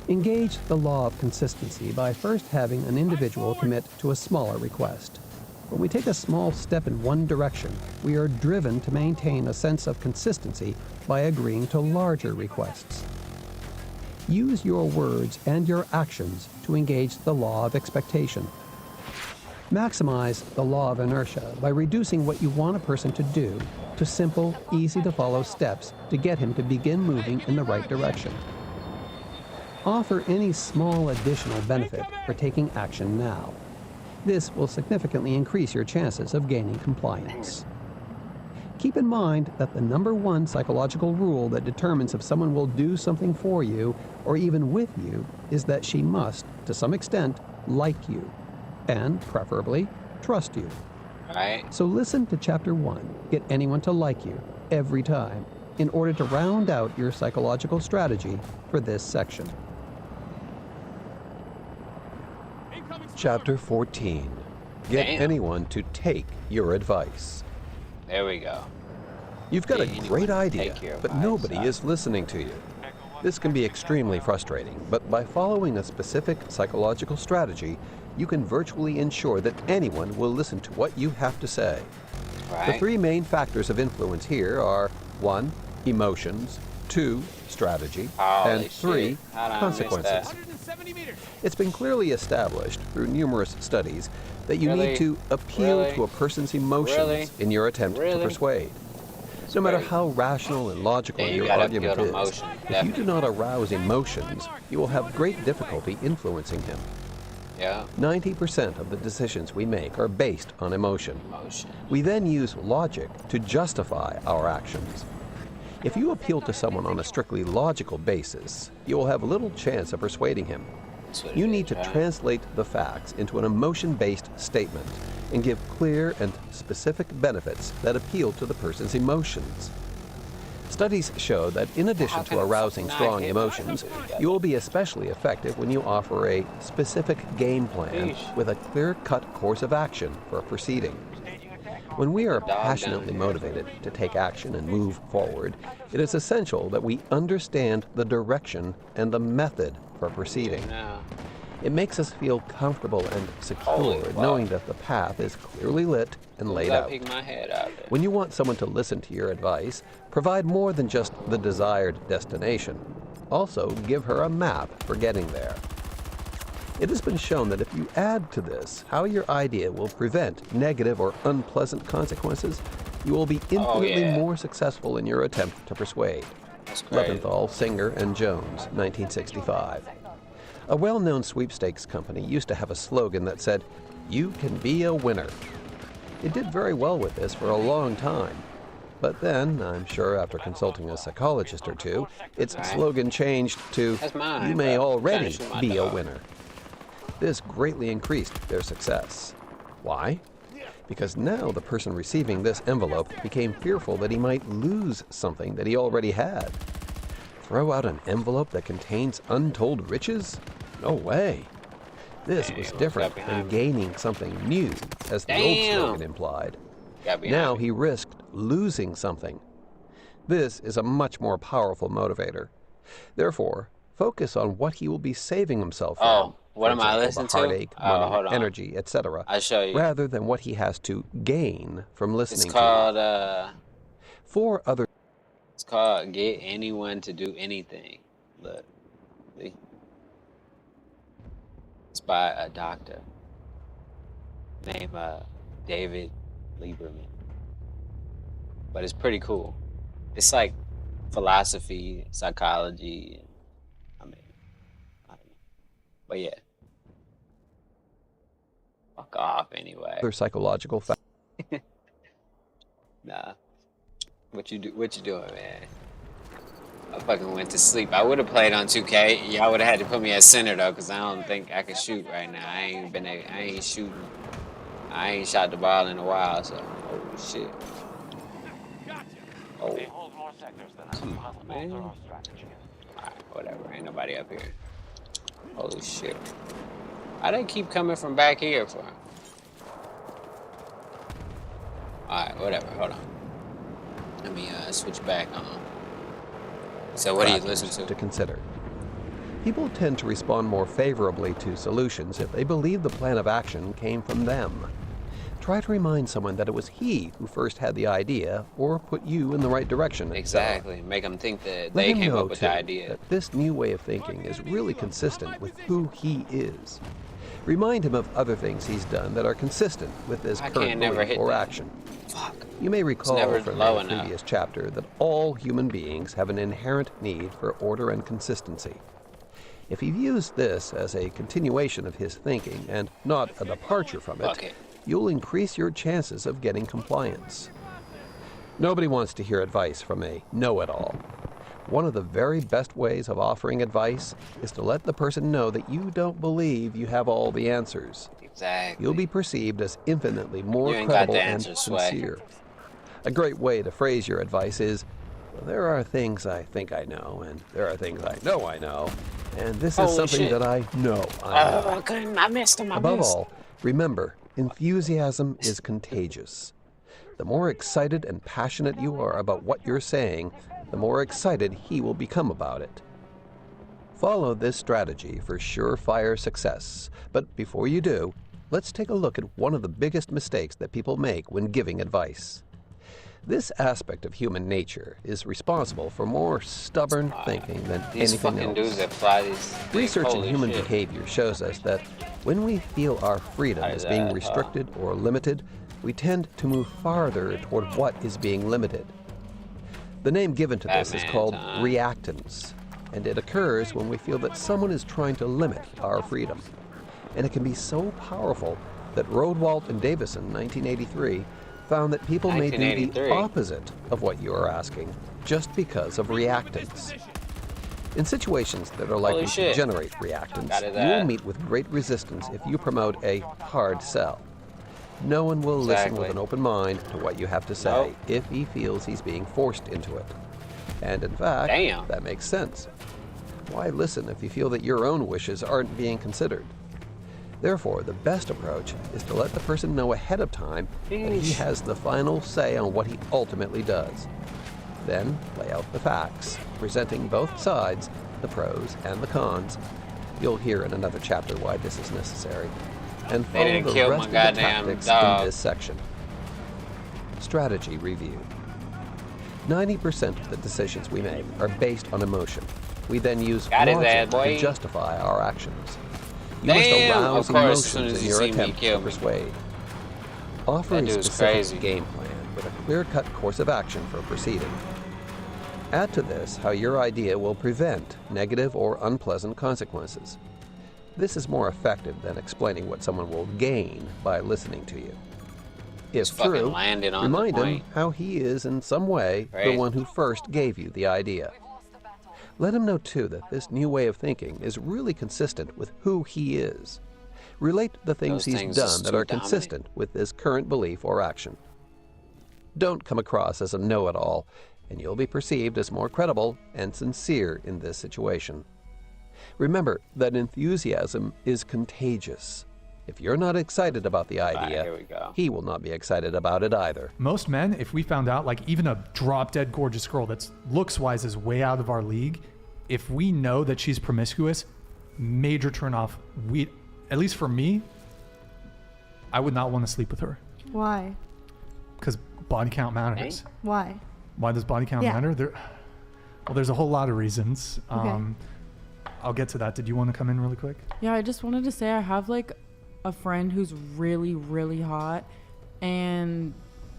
Engage the law of consistency by first having an individual commit to a smaller request. When we take a small step in one direction, we are driven to maintain a sense of consistency by agreeing to larger requests. Use your words and your actions to engage the law of expectation. Maximize the law of inertia by reducing what you want a person to do to simple, easy-to-follow steps to get him to begin moving in the right direction. Offer any small additional benefit for taking action now. This will significantly increase your chances of gaining compliance. Keep in mind that the #1 psychological rule that determines if someone will do something for you or even with you is that she must, to some extent, like you, and preferably trust you. Right. So listen to Chapter 1, Get Anyone to Like You, every time, in order to round out your psychological strategy for this section. Chapter 14, Get anyone to take your advice. There we go. You've got a great idea, but nobody is listening to you. This can be extremely frustrating, but by following a specific psychological strategy, you can virtually ensure that anyone will listen to what you have to say. The 3 main factors of influence here are 1, emotions, 2, strategy, and 3, consequences. It's been clearly established through numerous studies that you need to appeal to a person's emotions in your attempt to persuade. No matter how rational and logical your argument is, if you do not arouse emotions, you will have great difficulty influencing him. 90% of the decisions we make are based on emotion. We then use logic to justify our actions. If you appeal to someone on a strictly logical basis, you will have little chance of persuading him. You need to translate the facts into an emotion-based statement and give clear and specific benefits that appeal to the person's emotions. Studies show that in addition to arousing strong emotions, you will be especially effective when you offer a specific game plan with a clear-cut course of action for a proceeding. When we are passionately motivated to take action and move forward, it is essential that we understand the direction and the method for proceeding. It makes us feel comfortable and secure knowing that the path is clearly lit and laid out. When you want someone to listen to your advice, provide more than just the desired destination. Also, give her a map for getting there. It has been shown that if you add to this how your idea will prevent negative or unpleasant consequences, you will be infinitely more successful in your attempt to persuade. Leventhal, Singer, and Jones, 1965. A well-known sweepstakes company used to have a slogan that said, "You can be a winner." It did very well with this for a long time. But then, I'm sure after consulting a psychologist or two, its slogan changed to, "You may already be a winner." This greatly increased their success. Why? Because now the person receiving this envelope became fearful that he might lose something that he already had. Throw out an envelope that contains untold riches? No way. This was different than gaining something new, as the old slogan implied. Now he risked losing something. This is a much more powerful motivator. Therefore, focus on what he will be saving himself from. What am I listening to? Heartache, money, energy, etc. I'll show you. Rather than what he has to gain from listening it's called, to you. Four other. It's called Get Anyone to Do Anything. Look. See? It's by a doctor named David Lieberman. But it's pretty cool. It's like philosophy, psychology. I don't know. But yeah. Fuck off anyway. Other psychological factors. Nah. What you doing, man? I fucking went to sleep. I would have played on 2K. Y'all would have had to put me at center though, cause I don't think I can shoot right now. I ain't shooting. I ain't shot the ball in a while, so oh shit. Oh. Come on, man. Alright, whatever. Ain't nobody up here. Holy shit. Why they keep coming from back here for? Alright, whatever. Hold on. Let me switch back on. So what do you listen to consider? People tend to respond more favorably to solutions if they believe the plan of action came from them. Try to remind someone that it was he who first had the idea or put you in the right direction. Exactly. Make them think that they came up with the idea. That this new way of thinking is really consistent with who he is. Remind him of other things he's done that are consistent with his current belief or action. Fuck. You may recall from the previous chapter that all human beings have an inherent need for order and consistency. If he views this as a continuation of his thinking and not a departure from it, you'll increase your chances of getting compliance. Nobody wants to hear advice from a know-it-all. One of the very best ways of offering advice is to let the person know that you don't believe you have all the answers. Exactly. You'll be perceived as infinitely more credible and sincere. A great way to phrase your advice is, well, there are things I think I know, and there are things I know I know, and this is something that I know I know. Oh, I missed him. Above all, remember, enthusiasm is contagious. The more excited and passionate you are about what you're saying, the more excited he will become about it. Follow this strategy for surefire success. But before you do, let's take a look at one of the biggest mistakes that people make when giving advice. This aspect of human nature is responsible for more stubborn thinking than anything else. Dudes that fly these Research in human behavior shows us that when we feel our freedom is being restricted or limited, we tend to move farther toward what is being limited. The name given to this is called reactance, and it occurs when we feel that someone is trying to limit our freedom. And it can be so powerful that Rodewald and Davison, 1983, found that people may do the opposite of what you are asking, just because of reactance. In situations that are likely to generate reactants, you will meet with great resistance if you promote a hard sell. No one will listen with an open mind to what you have to say if he feels he's being forced into it. And in fact, that makes sense. Why listen if you feel that your own wishes aren't being considered? Therefore, the best approach is to let the person know ahead of time that he has the final say on what he ultimately does. Then lay out the facts, presenting both sides, the pros and the cons. You'll hear in another chapter why this is necessary. And follow the rest of the tactics in this section. Strategy review. 90% of the decisions we make are based on emotion. We then use logic to justify our actions. You must arouse emotions in your attempt to persuade. Offer a specific game plan with a clear-cut course of action for proceeding. Add to this how your idea will prevent negative or unpleasant consequences. This is more effective than explaining what someone will gain by listening to you. If true, remind him how he is in some way the one who first gave you the idea. Let him know too that this new way of thinking is really consistent with who he is. Relate the things he's done that are consistent with his current belief or action. Don't come across as a know-it-all, and you'll be perceived as more credible and sincere in this situation. Remember that enthusiasm is contagious. If you're not excited about the idea, he will not be excited about it either. Most men, if we found out, like even a drop-dead gorgeous girl that's looks-wise is way out of our league, if we know that she's promiscuous, major turn-off. At least for me, I would not want to sleep with her. Why? Because body count matters. Why? Why does body count matter? Well, there's a whole lot of reasons. I'll get to that. Did you want to come in really quick? Yeah, I just wanted to say I have like a friend who's really, really hot, and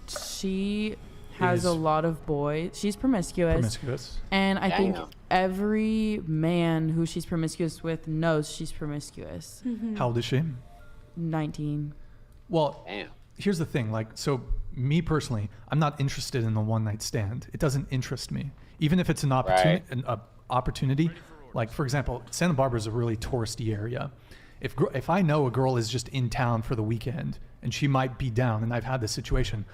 she has a lot of boys. She's promiscuous. And I think every man who she's promiscuous with knows she's promiscuous. How old is she? 19. Well, here's the thing. Like, so me personally, I'm not interested in the one-night stand. It doesn't interest me. Even if it's an opportunity. Like, for example, Santa Barbara is a really touristy area. If I know a girl is just in town for the weekend and she might be down, and I've had this situation,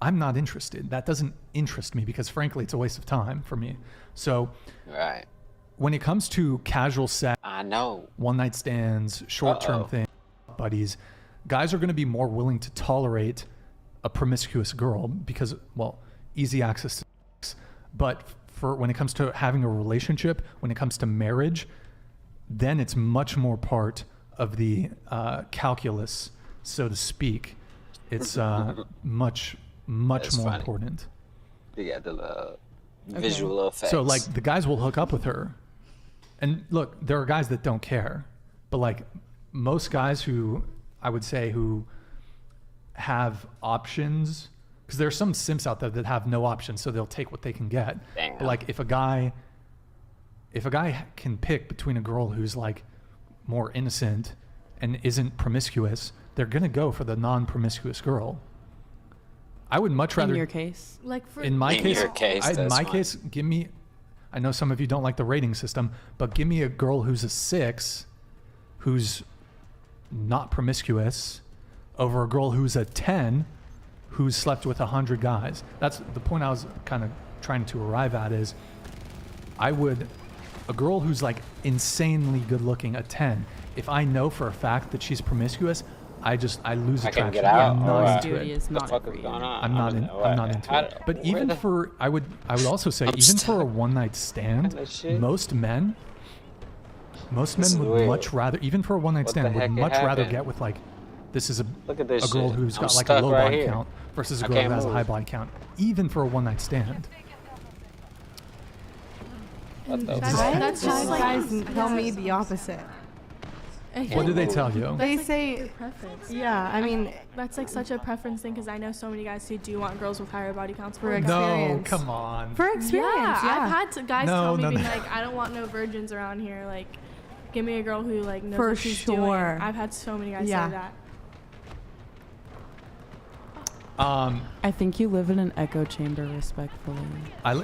I'm not interested. That doesn't interest me because, frankly, it's a waste of time for me. So when it comes to casual sex, one-night stands, short-term things, buddies, guys are going to be more willing to tolerate a promiscuous girl because, well, easy access to sex. But for when it comes to having a relationship, when it comes to marriage, then it's much more part of the calculus, so to speak. It's much more important. Yeah, the visual effects. So like the guys will hook up with her, and look, there are guys that don't care, but like most guys who I would say who have options, because there are some simps out there that have no options, so they'll take what they can get. But like if a guy can pick between a girl who's like more innocent and isn't promiscuous, they're gonna go for the non-promiscuous girl. I would much rather. In your case, in my case, give me. I know some of you don't like the rating system, but give me a girl who's a 6, who's not promiscuous, over a girl who's a 10, who's slept with 100 guys. That's the point I was kind of trying to arrive at. Is a girl who's like insanely good looking, a 10. If I know for a fact that she's promiscuous, I lose attraction. Get out. I'm not into it. What the fuck is going on? I'm not into it. But even for, I would also say, even for a one-night stand, most men would much rather, even for a one-night stand, would much rather get with like, this is a girl who's got like a low body count versus a girl who has a high body count, even for a one-night stand. That's just guys tell me the opposite. What do they tell you? They say preference. Yeah, I mean that's like such a preference thing because I know so many guys who do want girls with higher body counts for experience. No, come on. For experience, I've had guys tell me being like, I don't want no virgins around here. Like, give me a girl who like knows what she's doing. I've had so many guys say that. I think you live in an echo chamber, respectfully.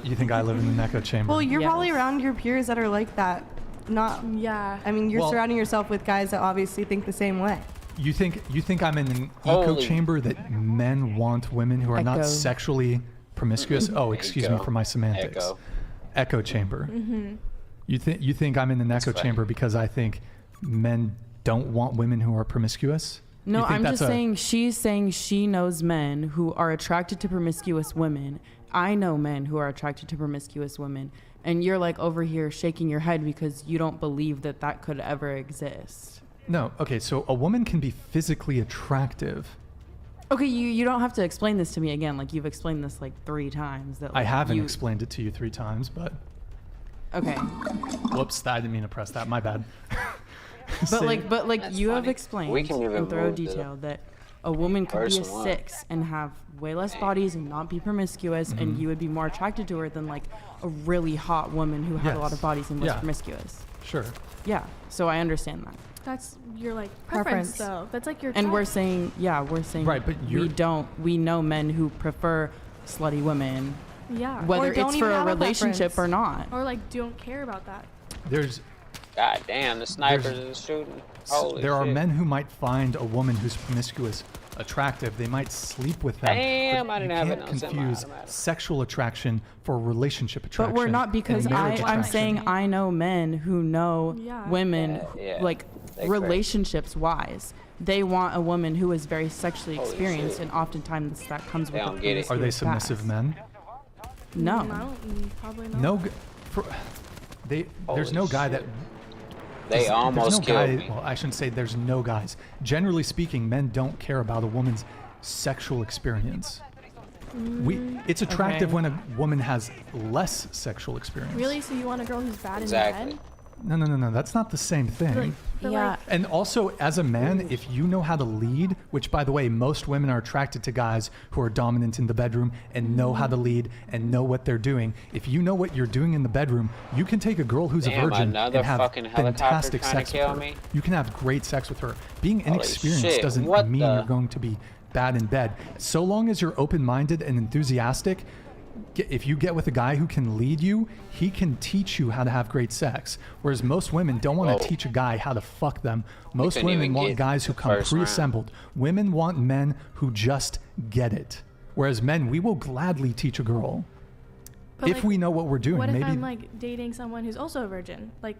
You think I live in an echo chamber? Well, you're probably around your peers that are like that. I mean, you're surrounding yourself with guys that obviously think the same way. You think I'm in an echo chamber that men want women who are not sexually promiscuous? Oh, excuse me for my semantics. Echo chamber. Mm-hmm. You think I'm in an echo chamber because I think men don't want women who are promiscuous? No, I'm just saying she's saying she knows men who are attracted to promiscuous women. I know men who are attracted to promiscuous women. And you're like over here shaking your head because you don't believe that that could ever exist. No. Okay, so a woman can be physically attractive. Okay, you don't have to explain this to me again. Like, you've explained this like 3 times. That, like, I haven't explained it to you 3 times, but... Okay. Whoops, I didn't mean to press that. My bad. But like you have explained in thorough detail that a woman could be a 6 and have way less bodies and not be promiscuous, and you would be more attracted to her than like a really hot woman who had a lot of bodies and was promiscuous. Sure. Yeah. So I understand that. That's your like preference though. That's like your And type. we're saying right, but we know men who prefer slutty women. Yeah. Whether it's for a relationship or not. Or like don't care about that. God damn, the snipers is shooting. Holy there are shit. men who might find a woman who's promiscuous attractive. They might sleep with them. Damn, I didn't have it. You can't confuse sexual attraction for relationship attraction. But we're not, because I'm saying I know men who know women like relationships wise. They want a woman who is very sexually experienced, and oftentimes that comes with a Are they submissive men? No. Probably not. No. There's no guy that. They almost killed me. Well, I shouldn't say there's no guys. Generally speaking, men don't care about a woman's sexual experience. It's attractive when a woman has less sexual experience. Really? So you want a girl who's bad in bed? No. That's not the same thing. Yeah. And also, as a man, if you know how to lead, which, by the way, most women are attracted to guys who are dominant in the bedroom and know how to lead and know what they're doing. If you know what you're doing in the bedroom, you can take a girl who's a virgin and have fantastic sex with her. You can have great sex with her. Being inexperienced doesn't mean you're going to be bad in bed. So long as you're open-minded and enthusiastic, if you get with a guy who can lead you, he can teach you how to have great sex. Whereas most women don't want to teach a guy how to fuck them. Most women want guys who come pre-assembled. Women want men who just get it. Whereas men, we will gladly teach a girl if we know what we're doing. What if maybe I'm like dating someone who's also a virgin? Like,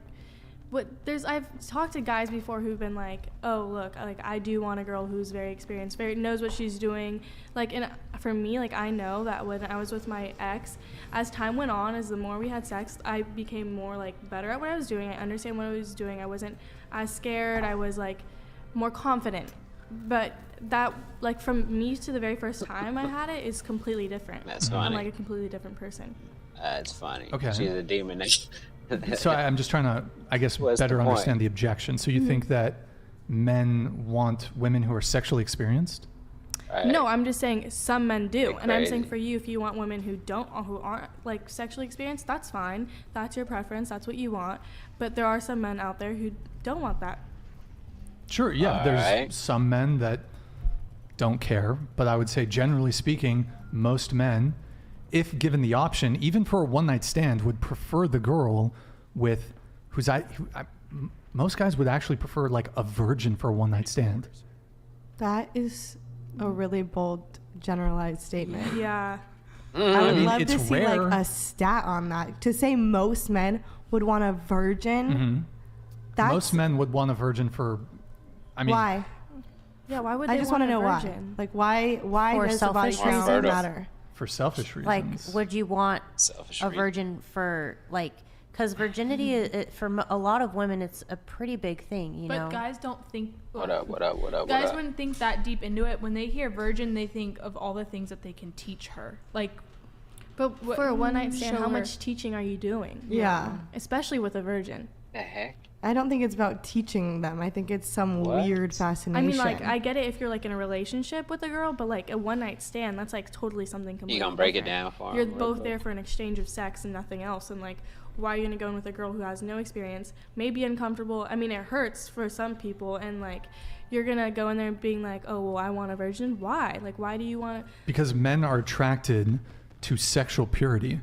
I've talked to guys before who've been like, oh look, like I do want a girl who's very experienced, knows what she's doing. Like, and for me, like I know that when I was with my ex, as time went on, as the more we had sex, I became more like better at what I was doing. I understand what I was doing. I wasn't as scared. I was like more confident. But that, like from me to the very first time I had it, is completely different. That's funny. I'm like a completely different person. That's funny. Okay. She's a demon. So I'm just trying to, I guess, better understand the objection. So you think that men want women who are sexually experienced? No, I'm just saying some men do. And I'm saying for you, if you want women who aren't like sexually experienced, that's fine. That's your preference. That's what you want. But there are some men out there who don't want that. Sure, yeah. There's some men that don't care. But I would say, generally speaking, most men, if given the option, even for a one-night stand, would prefer the girl with most guys would actually prefer like a virgin for a one-night stand. That is a really bold, generalized statement. Yeah. I would love to see like a stat on that. To say most men would want a virgin. Most men would want a virgin for. I mean, why? Yeah, why would they? I just want to know why. Like why does the body count matter? For selfish reasons. Like, would you want a virgin for, like, because virginity, for a lot of women, it's a pretty big thing, you know? But guys don't think... What up? Guys wouldn't think that deep into it. When they hear virgin, they think of all the things that they can teach her. Like, but for a one-night stand, how much teaching are you doing? Yeah. Especially with a virgin. The heck? I don't think it's about teaching them. I think it's some weird fascination. I mean, like, I get it if you're, like, in a relationship with a girl, but, like, a one-night stand, that's, like, totally something completely You gonna break different. it down for You're them? both there for an exchange of sex and nothing else, and, like, why are you gonna go in with a girl who has no experience, may be uncomfortable? I mean, it hurts for some people, and, like, you're gonna go in there and being like, oh, well, I want a virgin. Why? Like, why do you want? Because men are attracted to sexual purity.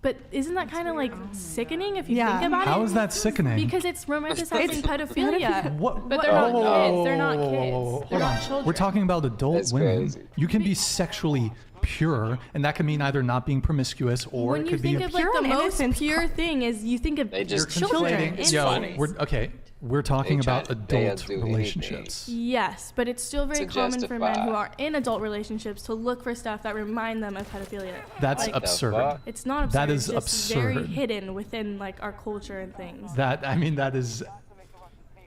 But isn't that kind of like sickening if you think about it? How is that sickening? Because it's romanticizing pedophilia. What? But they're not kids. They're not kids. They're not children. We're talking about adult That's women. crazy. You can be sexually pure, and that can mean either not being promiscuous or When it you could be think of like the most pure thing is you think of They just children. It's Yo, funny. we're talking They try about to- they adult do relationships. Yes, but it's still very To common for men justify. who are in adult relationships to look for stuff that remind them of pedophilia. That's Like, absurd. It's not absurd. That is it's just very absurd. hidden within like our culture and things. That is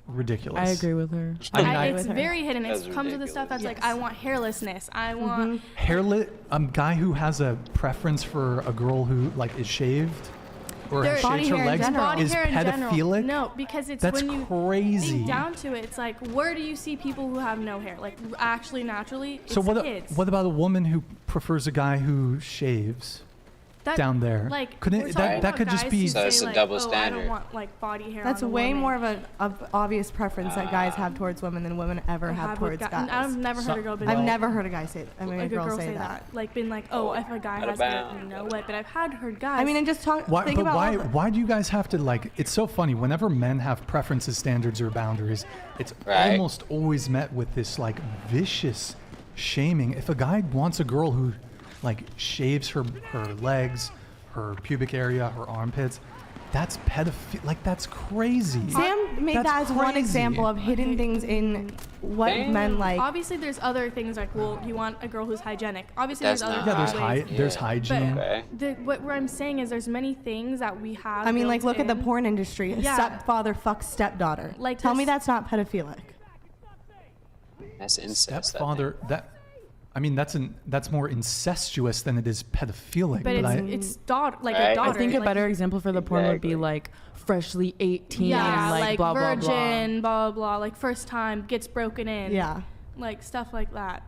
ridiculous. I agree with her. It's very hidden. It That's comes with the stuff that's like, I want hairlessness. I want. Hairlit, a guy who has a preference for a girl who like is shaved or Their shaves her legs body is hair in general. pedophilic. No, because it's That's when you crazy. think down to it, it's like, where do you see people who have no hair? Like actually naturally, it's So kids. what about a woman who prefers a guy who shaves? That- down there. Like, Couldn't we're it- talking that about could just guys be- who So it's say, a like, double I standard. don't want like body hair. That's on a way woman. more of an obvious preference that guys have towards women than women ever have with towards guy- guys. I've never heard a girl be I've like, never heard a guy say. I mean, like a girl say that. Like been like, oh, if a guy has hair, you know what? But I've heard guys. I mean, and just talk. Why, think but about why? all the- Why do you guys have to like? It's so funny. Whenever men have preferences, standards, or boundaries, it's Right. almost always met with this like vicious shaming. If a guy wants a girl who, like, shaves her legs, her pubic area, her armpits, that's pedophilia. Like that's crazy. Sam made That's that as one crazy. example of hidden things in what men like. Obviously, there's other things like, well, you want a girl who's hygienic. Obviously, there's other ways. There's hygiene. But what I'm saying is, there's many things that we have. I mean, like, built look at the in. porn industry. Yeah. Stepfather fucks stepdaughter. Like, tell me there's- that's not pedophilic. That's incest. Stepfather. I mean, that's more incestuous than it is pedophilic. But it's daughter, like a daughter. I think a like, better example for the porn would be like freshly 18, yeah, like, blah virgin, blah blah, like first time gets broken in. Yeah. Like stuff like that.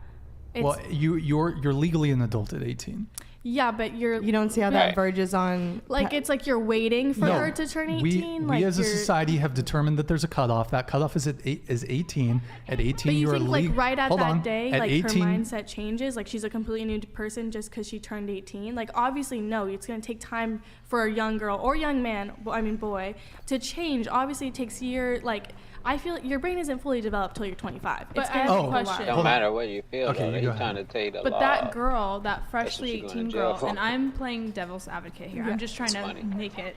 It's, Well, you're legally an adult at 18. yeah, but You don't see how that verges on. like it's like you're waiting for her to turn 18. We as a you're- society have determined that there's a cutoff. That cutoff is 18. At 18, But you are think like right at Hold that on. day, At like 18, her mindset changes, like she's a completely new person just because she turned 18. Like obviously, no, it's gonna take time for a young girl or young man, I mean boy, to change. Obviously, it takes years. Like I feel your brain isn't fully developed till you're 25. But It's I gonna have take a a question. while. No matter what you feel, Okay, though, you they go ahead. trying to take the But law. that girl, that That's freshly what you going 18 to jail girl, for. and I'm playing devil's advocate here. I'm just trying That's to funny. make it.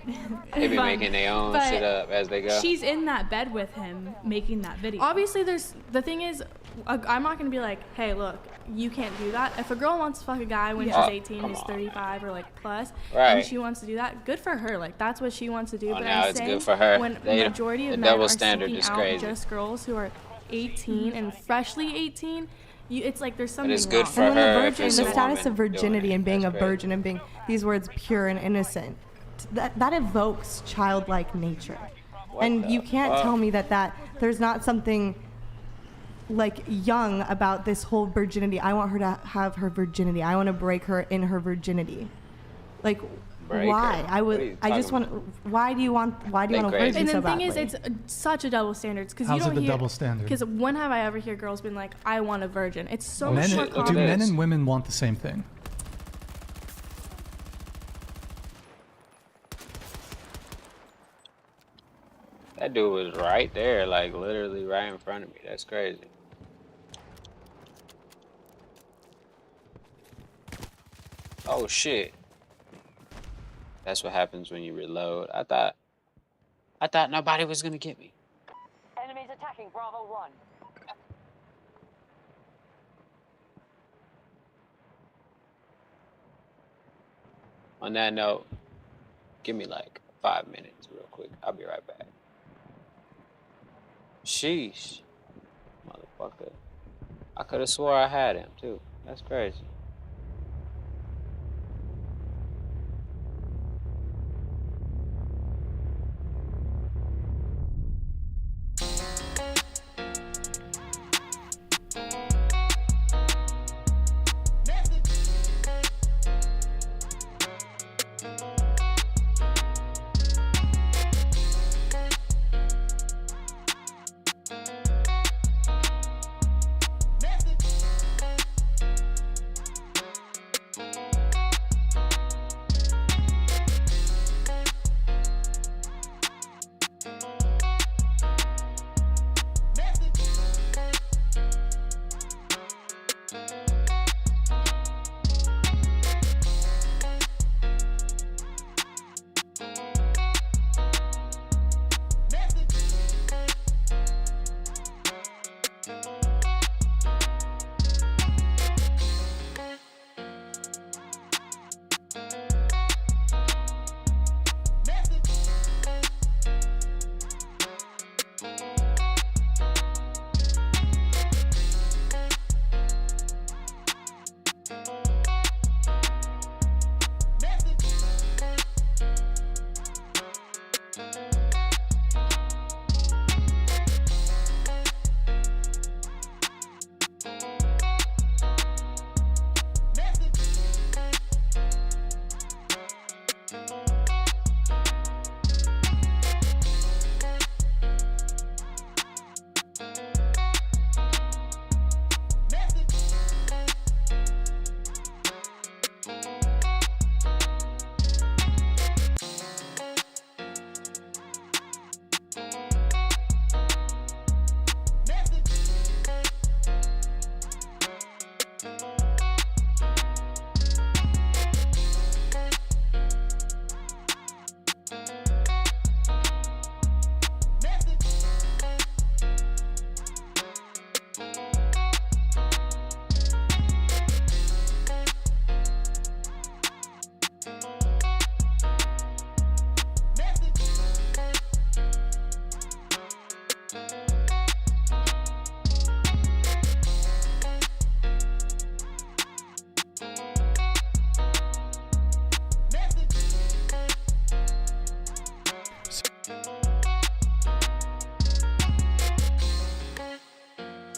They be fun. making their own But shit up as they go. She's in that bed with him making that video. Obviously, the thing is, I'm not gonna be like, hey, look, you can't do that. If a girl wants to fuck a guy when Yeah. she's 18 Come who's on, 35 or like plus, Right. and she wants to do that, good for her. Like that's what she wants to do. Oh, but now I'm it's saying good for her. when They- the majority the of men double are standard seeking is out crazy. just girls who are 18 and freshly 18, it's like there's something it's good wrong. for And when her the if virgin, it's the a status woman of virginity doing it. and being That's a crazy. virgin and being these words pure and innocent, that evokes childlike nature. And you can't fuck? tell me that there's not something like young about this whole virginity. I want her to have her virginity. I want to break her in her virginity. Like Break why? her? I What are you would. I just talking want. Why do you want a virgin And so the thing is, badly? it's such a double standard because you How's don't it the hear double standard? because when have I ever hear girls been like, I want a virgin? It's so men, more do common. men and women want the same thing? That dude was right there, like literally right in front of me. That's crazy. Oh shit. That's what happens when you reload. I thought nobody was gonna get me. Enemies attacking Bravo 1. On that note, give me like 5 minutes real quick. I'll be right back. Sheesh. Motherfucker. I could have swore I had him too. That's crazy.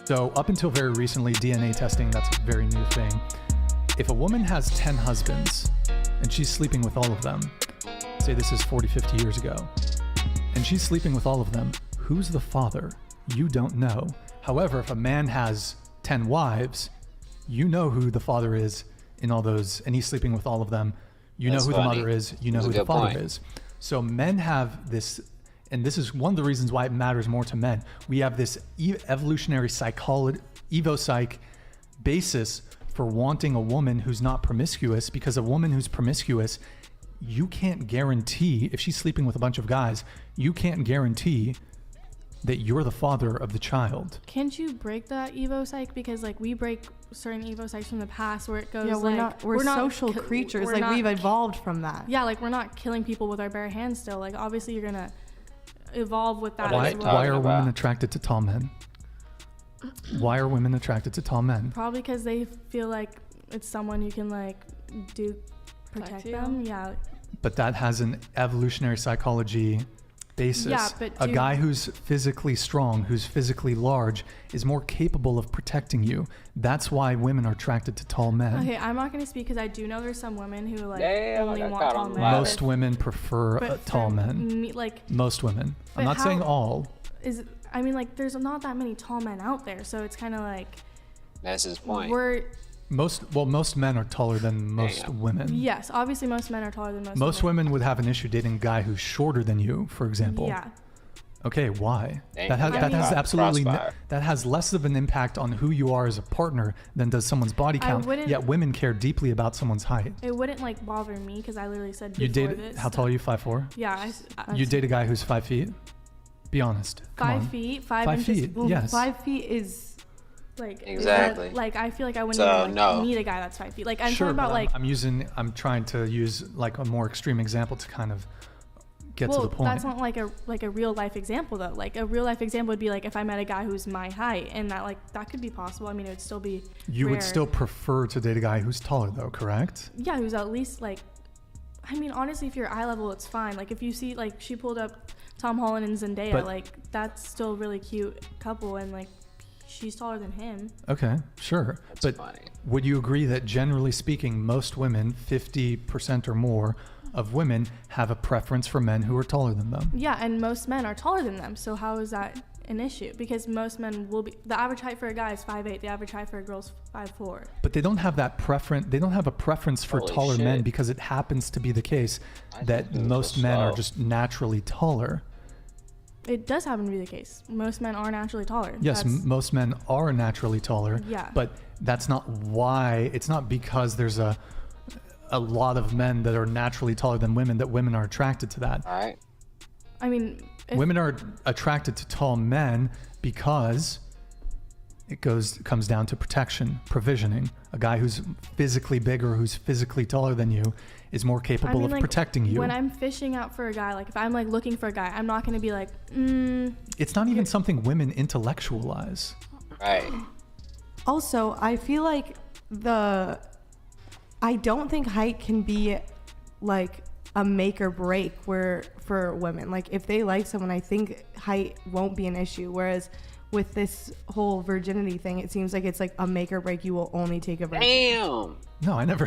So up until very recently, DNA testing, that's a very new thing. If a woman has 10 husbands and she's sleeping with all of them, say this is 40, 50 years ago, and she's sleeping with all of them, who's the father? You don't know. However, if a man has 10 wives, you know who the father is in all those, and he's sleeping with all of them. You know who the mother is, you know who the father is. So men have this, and this is one of the reasons why it matters more to men. We have this evolutionary psychology, evo-psych basis for wanting a woman who's not promiscuous, because a woman who's promiscuous, you can't guarantee, if she's sleeping with a bunch of guys, you can't guarantee that you're the father of the child. Can't you break that evo psych? Because like we break certain evo psychs from the past where it goes we're social creatures. Like we've evolved from that. Yeah, like we're not killing people with our bare hands still. Like obviously you're gonna evolve with that as well. Why are women attracted to tall men? Why are women attracted to tall men? Probably because they feel like it's someone you can like protect them. Yeah. But that has an evolutionary psychology basis. Yeah, but a guy who's physically strong, who's physically large, is more capable of protecting you. That's why women are attracted to tall men. Okay, I'm not going to speak because I do know there's some women who like only want tall men. Most women prefer tall men. Most women. I'm not saying all. I mean, like, there's not that many tall men out there, so it's kind of like. That's his point. Most men are taller than most women. Yes, obviously most men are taller than most women. Most women would have an issue dating a guy who's shorter than you, for example. Yeah. Okay, why? That has absolutely that has less of an impact on who you are as a partner than does someone's body count. Yet women care deeply about someone's height. It wouldn't like bother me because I literally said before you date. How tall are you? 5'4"? Yeah. You date a guy who's 5 feet? Be honest. 5 feet. 5 feet. Yes. 5 feet is. Like exactly. Like I feel like I wouldn't even meet a guy that's 5 feet. Like I'm talking about like I'm trying to use like a more extreme example to kind of get to the point. That's not like a real life example though. Like a real life example would be like if I met a guy who's my height, and that could be possible. I mean, it would still be. You rare. Would still prefer to date a guy who's taller though, correct? Yeah, who's at least like. I mean, honestly, if you're eye level, it's fine. Like if you see like she pulled up Tom Holland and Zendaya, like that's still a really cute couple, and like. She's taller than him. Okay, sure. But would you agree that generally speaking, most women, 50% or more of women, have a preference for men who are taller than them? Yeah, and most men are taller than them. So how is that an issue? Because most men will be, the average height for a guy is 5'8", the average height for a girl is 5'4". But they don't have that preference. They don't have a preference for taller men because it happens to be the case that most men are just naturally taller. It does happen to be the case. Most men are naturally taller. Yes, most men are naturally taller. Yeah. But that's not why. It's not because there's a lot of men that are naturally taller than women that women are attracted to that. All right. I mean, women are attracted to tall men because it comes down to protection, provisioning. A guy who's physically bigger, who's physically taller than you, is more capable of protecting you. When I'm fishing out for a guy, like if I'm like looking for a guy, I'm not going to be like, It's not even something women intellectualize. Right. Also, I feel like I don't think height can be like a make or break for women. Like if they like someone, I think height won't be an issue. Whereas with this whole virginity thing, it seems like it's like a make or break. You will only take a virgin. Damn. No, I never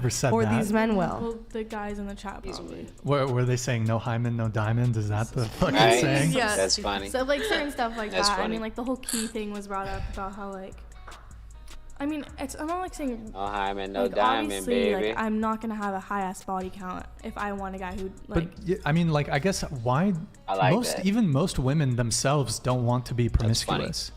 said or that. Or these men will. Well, the guys in the chat probably. Were they saying no hymen, no diamond? Is that the fucking saying? Yeah, that's funny. So like certain stuff like that's that. Funny. I mean, like the whole key thing was brought up about how like. I mean, I'm not like saying. No hymen, no like, diamond, baby. Like, I'm not gonna have a high ass body count if I want a guy who like. But I mean, like I guess why even most women themselves don't want to be promiscuous.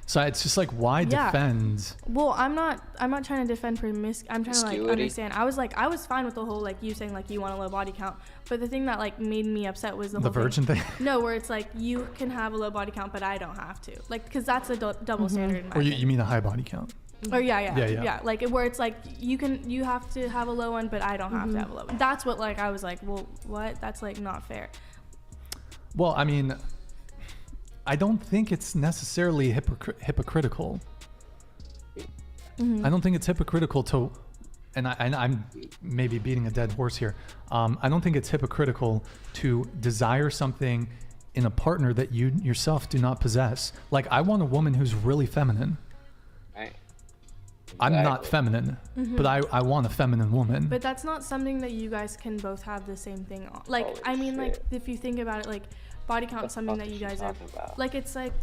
So it's just like why defend? Well, I'm not trying to defend promiscuity. I'm trying to like understand. I was fine with the whole like you saying like you want a low body count, but the thing that like made me upset was the whole virgin thing. No, where it's like you can have a low body count, but I don't have to. Like because that's a double standard. In my or you mean a high body count? Oh yeah. Like where it's like you have to have a low one, but I don't have to have a low one. That's what like I was like, well, what? That's like not fair. Well, I mean, I don't think it's necessarily hypocritical. I don't think it's hypocritical to, and I'm maybe beating a dead horse here. I don't think it's hypocritical to desire something in a partner that you yourself do not possess. Like, I want a woman who's really feminine. Right. I'm not feminine, but I want a feminine woman. But that's not something that you guys can both have the same thing on. Like, I mean, like, if you think about it, like, body count is something that you guys are, like, it's like,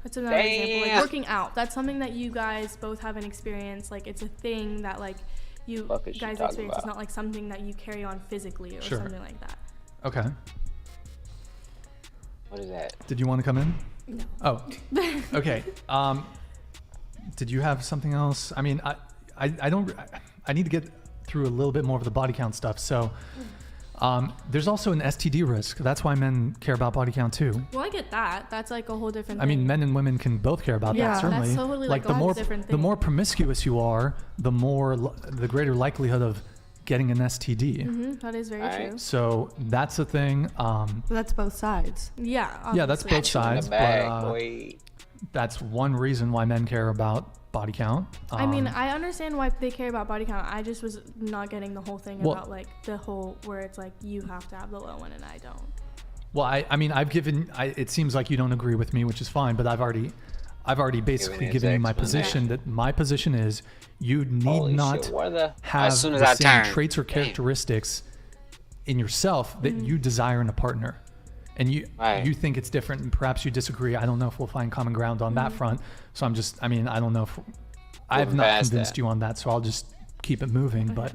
what's another example? Like, working out. That's something that you guys both have an experience. Like, it's a thing that, like, you guys experience. It's not like something that you carry on physically or something like that. Okay. What is that? Did you want to come in? No. Oh, okay. Did you have something else? I mean, I don't. I need to get through a little bit more of the body count stuff. So, there's also an STD risk. That's why men care about body count too. Well, I get that. That's like a whole different thing. I mean, men and women can both care about that. Certainly, that's totally like a whole different thing. The more promiscuous you are, the greater likelihood of getting an STD. That is very true. So that's the thing. But that's both sides. Yeah. Obviously. Yeah, that's both sides. But that's one reason why men care about body count. I mean, I understand why they care about body count. I just was not getting the whole thing about like the whole where it's like you have to have the low one and I don't. Well, I mean, it seems like you don't agree with me, which is fine, but I've already basically given you my position. That my position is you need not have the same traits or characteristics in yourself that you desire in a partner. And you think it's different, and perhaps you disagree. I don't know if we'll find common ground on that front. So I don't know if I have not convinced you on that. So I'll just keep it moving. Okay.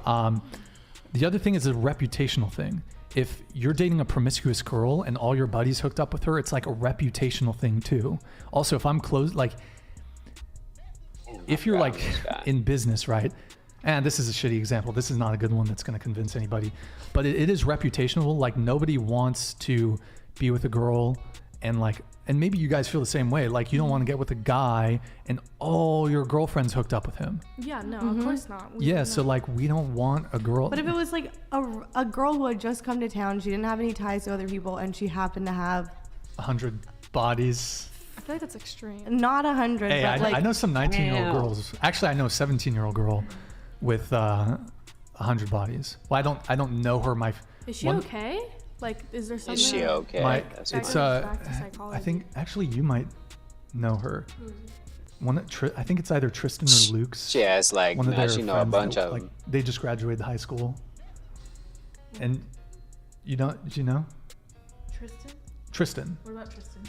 But the other thing is a reputational thing. If you're dating a promiscuous girl and all your buddies hooked up with her, it's like a reputational thing too. Also, if I'm close, like if you're like in business, right? And this is a shitty example. This is not a good one that's going to convince anybody. But it is reputational. Like, nobody wants to be with a girl and maybe you guys feel the same way. Like, you don't want to get with a guy and all your girlfriends hooked up with him. Yeah, no, of course not. So like, we don't want a girl. But if it was like a girl who had just come to town, she didn't have any ties to other people, and she happened to have 100 bodies. I feel like that's extreme. Not 100. Hey, but I know some 19-year-old girls. Actually, I know a 17-year-old girl with 100 bodies. Well, I don't know her. Is she okay? Like, is there something? Is she okay? I think actually you might know her. I think it's either Tristan or Luke's. She has like, one of their she know a bunch of them. They just graduated high school. And did you know? Tristan. What about Tristan?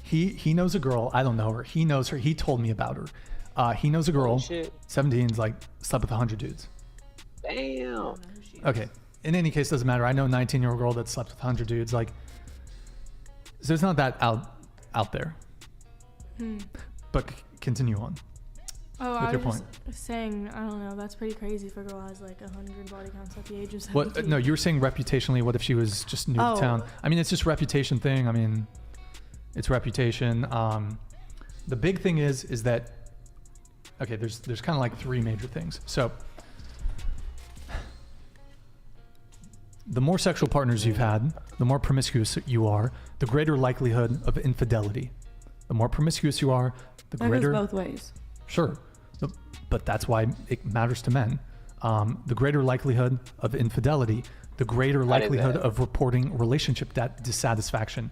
He knows a girl. I don't know her. He knows her. He told me about her. He knows a girl. 17's like slept with 100 dudes. Damn. Okay. In any case, doesn't matter. I know a 19-year-old girl that slept with 100 dudes. Like, so it's not that out there. But continue on. Oh, I was just saying, I don't know. That's pretty crazy if a girl has like 100 body counts at the age of 17. What? No, you were saying reputationally. What if she was just new to town? I mean, it's just reputation thing. I mean, it's reputation. The big thing is that, okay, there's kind of like three major things. So the more sexual partners you've had, the more promiscuous you are, the greater likelihood of infidelity. The more promiscuous you are, the greater... That goes both ways. Sure. But that's why it matters to men. The greater likelihood of infidelity, the greater likelihood of reporting relationship dissatisfaction.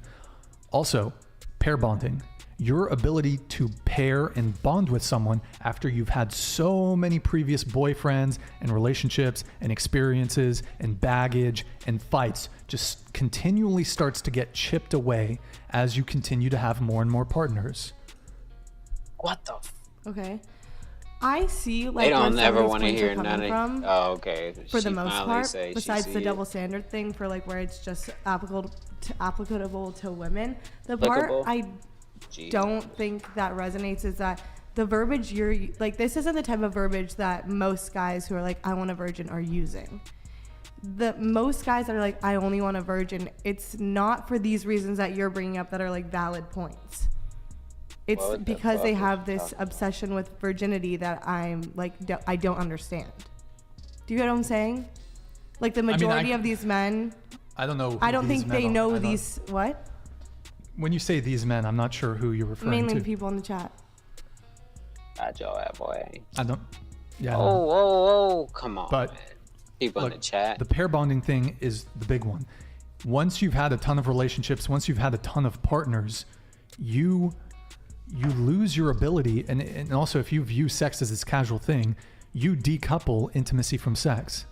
Also, pair bonding. Your ability to pair and bond with someone after you've had so many previous boyfriends and relationships and experiences and baggage and fights just continually starts to get chipped away as you continue to have more and more partners. What the Okay. I see like they don't ever want to hear none of Oh, okay. For the most part, besides the double standard thing for like where it's just applicable to women, the part I don't think that resonates is that the verbiage you're like, this isn't the type of verbiage that most guys who are like, I want a virgin are using. The most guys that are like, I only want a virgin, it's not for these reasons that you're bringing up that are like valid points. It's because they have this obsession with virginity that I'm like, I don't understand. Do you get what I'm saying? Like the majority of these men, I don't know. I don't think they know these. What? When you say these men, I'm not sure who you're referring to. Mainly the people in the chat. Boy. I don't. Yeah. Oh, come on. But man. People in the chat. The pair bonding thing is the big one. once you've had a ton of relationships, once you've had a ton of partners, you lose your ability, and also if you view sex as this casual thing, you decouple intimacy from sex.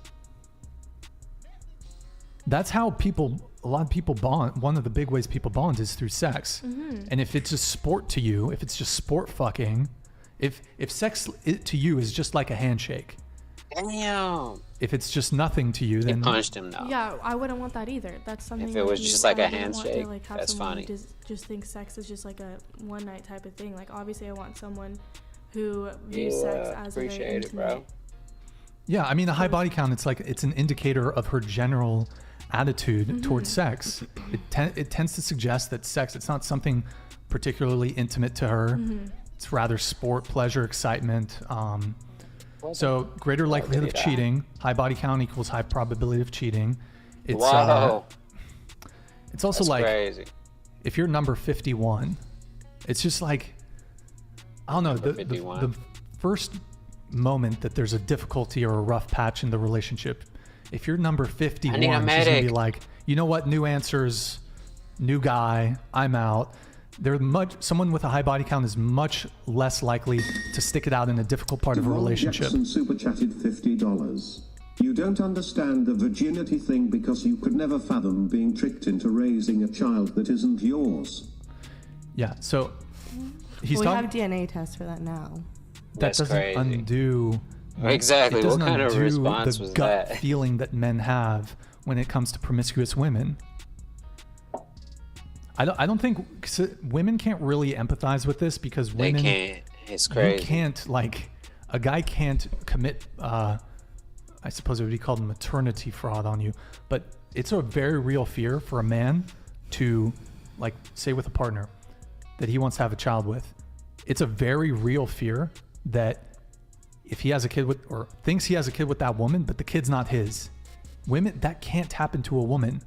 That's how a lot of people bond. One of the big ways people bond is through sex. And if it's just sport to you, if it's just sport fucking, if sex to you is just like a handshake. Damn. If it's just nothing to you, then you punched him though. Yeah, I wouldn't want that either. That's something. If it was just like a handshake, to, like, have that's funny. Who just think sex is just like a one night type of thing. Like obviously, I want someone who views sex as a very intimate. Bro. Yeah, I mean, a high body count, it's an indicator of her general attitude towards sex. It tends to suggest that sex, it's not something particularly intimate to her. It's rather sport, pleasure, excitement. So greater likelihood of cheating. High body count equals high probability of cheating. It's it's also That's like crazy. If you're number 51, it's just like, I don't know, the first moment that there's a difficulty or a rough patch in the relationship, if you're number 51, she's gonna be like, you know what, new answers, new guy, I'm out. Someone with a high body count is much less likely to stick it out in a difficult part of a relationship. Jackson super chatted $50. You don't understand the virginity thing because you could never fathom being tricked into raising a child that isn't yours. Yeah, so we have DNA tests for that now. That doesn't undo exactly. It doesn't what kind of undo response the was gut that? feeling that men have when it comes to promiscuous women. I don't think women can't really empathize with this because women can't. It's crazy. You can't, like, a guy can't commit I suppose it would be called maternity fraud on you, but it's a very real fear for a man to, like, say with a partner that he wants to have a child with. It's a very real fear that if he has a kid with, or thinks he has a kid with that woman, but the kid's not his. Women, that can't happen to a woman.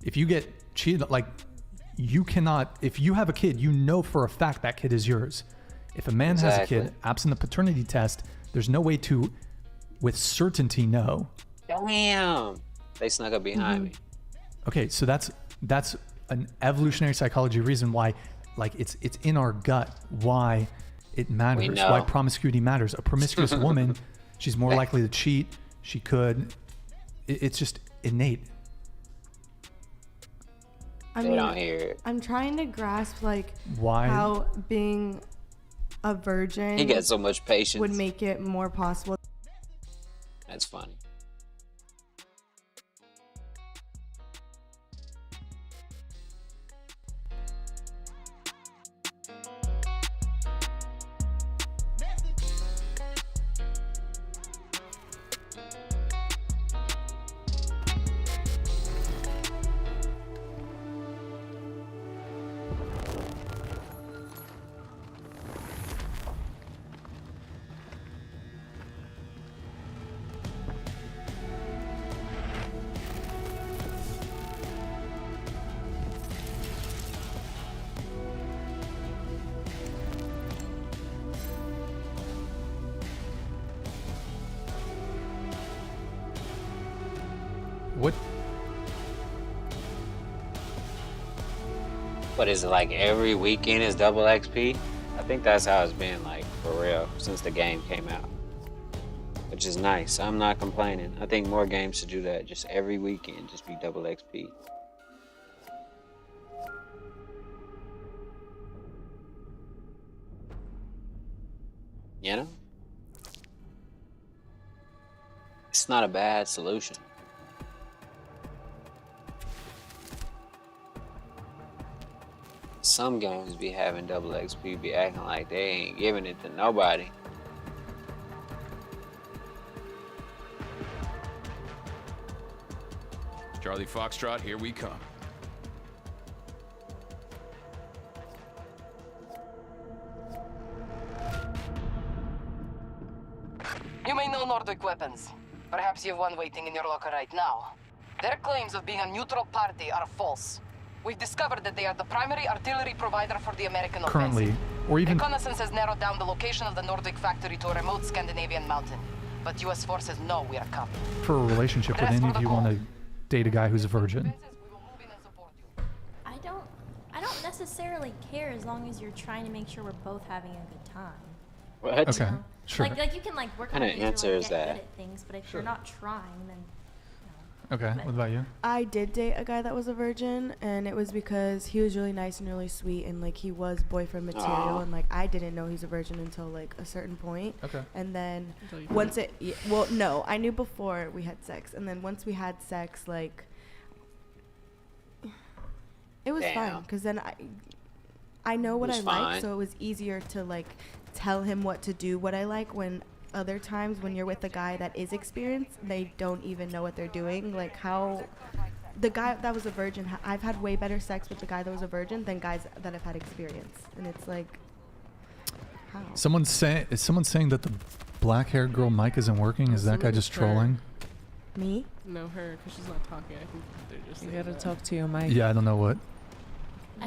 If you get cheated, like, you cannot, if you have a kid, you know for a fact that kid is yours. If a man has a kid, absent the paternity test, there's no way to, with certainty, know. Damn. They snuck up behind me. Okay, so that's an evolutionary psychology reason why, like, it's in our gut why it matters, why promiscuity matters. A promiscuous woman, she's more likely to cheat. She could. It's just innate. I'm trying to grasp, like, why how being a virgin he gets so much patience would make it more possible. That's funny. What is it, like every weekend is double XP? I think that's how it's been, like, for real, since the game came out. Which is nice. I'm not complaining. I think more games should do that. Just every weekend, just be double XP. You know? It's not a bad solution. Some games be having double XP, be acting like they ain't giving it to nobody. Charlie Foxtrot, here we come. You may know Nordic weapons. Perhaps you have one waiting in your locker right now. Their claims of being a neutral party are false. We've discovered that they are the primary artillery provider for the American currently, or even reconnaissance has narrowed down the location of the Nordic factory to a remote Scandinavian mountain. But U.S. forces know we are coming. For a relationship with any of you want to date a guy who's a virgin? I don't necessarily care as long as you're trying to make sure we're both having a good time. What? Okay, sure. Like you can like work on What kind of things or answer like, is get that? good at things, but if you're not trying, then Okay, what about you? I did date a guy that was a virgin, and it was because he was really nice and really sweet, and like he was boyfriend material, and like I didn't know he's a virgin until like a certain point. Okay. And then Until you once well, no, I knew before we had sex, and then once we had sex, like it was fun because then I know what I like, so it was easier to like tell him what to do, what I like. When other times when you're with a guy that is experienced, they don't even know what they're doing. Like how the guy that was a virgin, I've had way better sex with the guy that was a virgin than guys that have had experience, and it's like how? Is someone saying that the black-haired girl mic isn't working? Is that guy just trolling? Me? No, her, because she's not talking. I think they're just. You gotta talk to your mic. Yeah, I don't know what.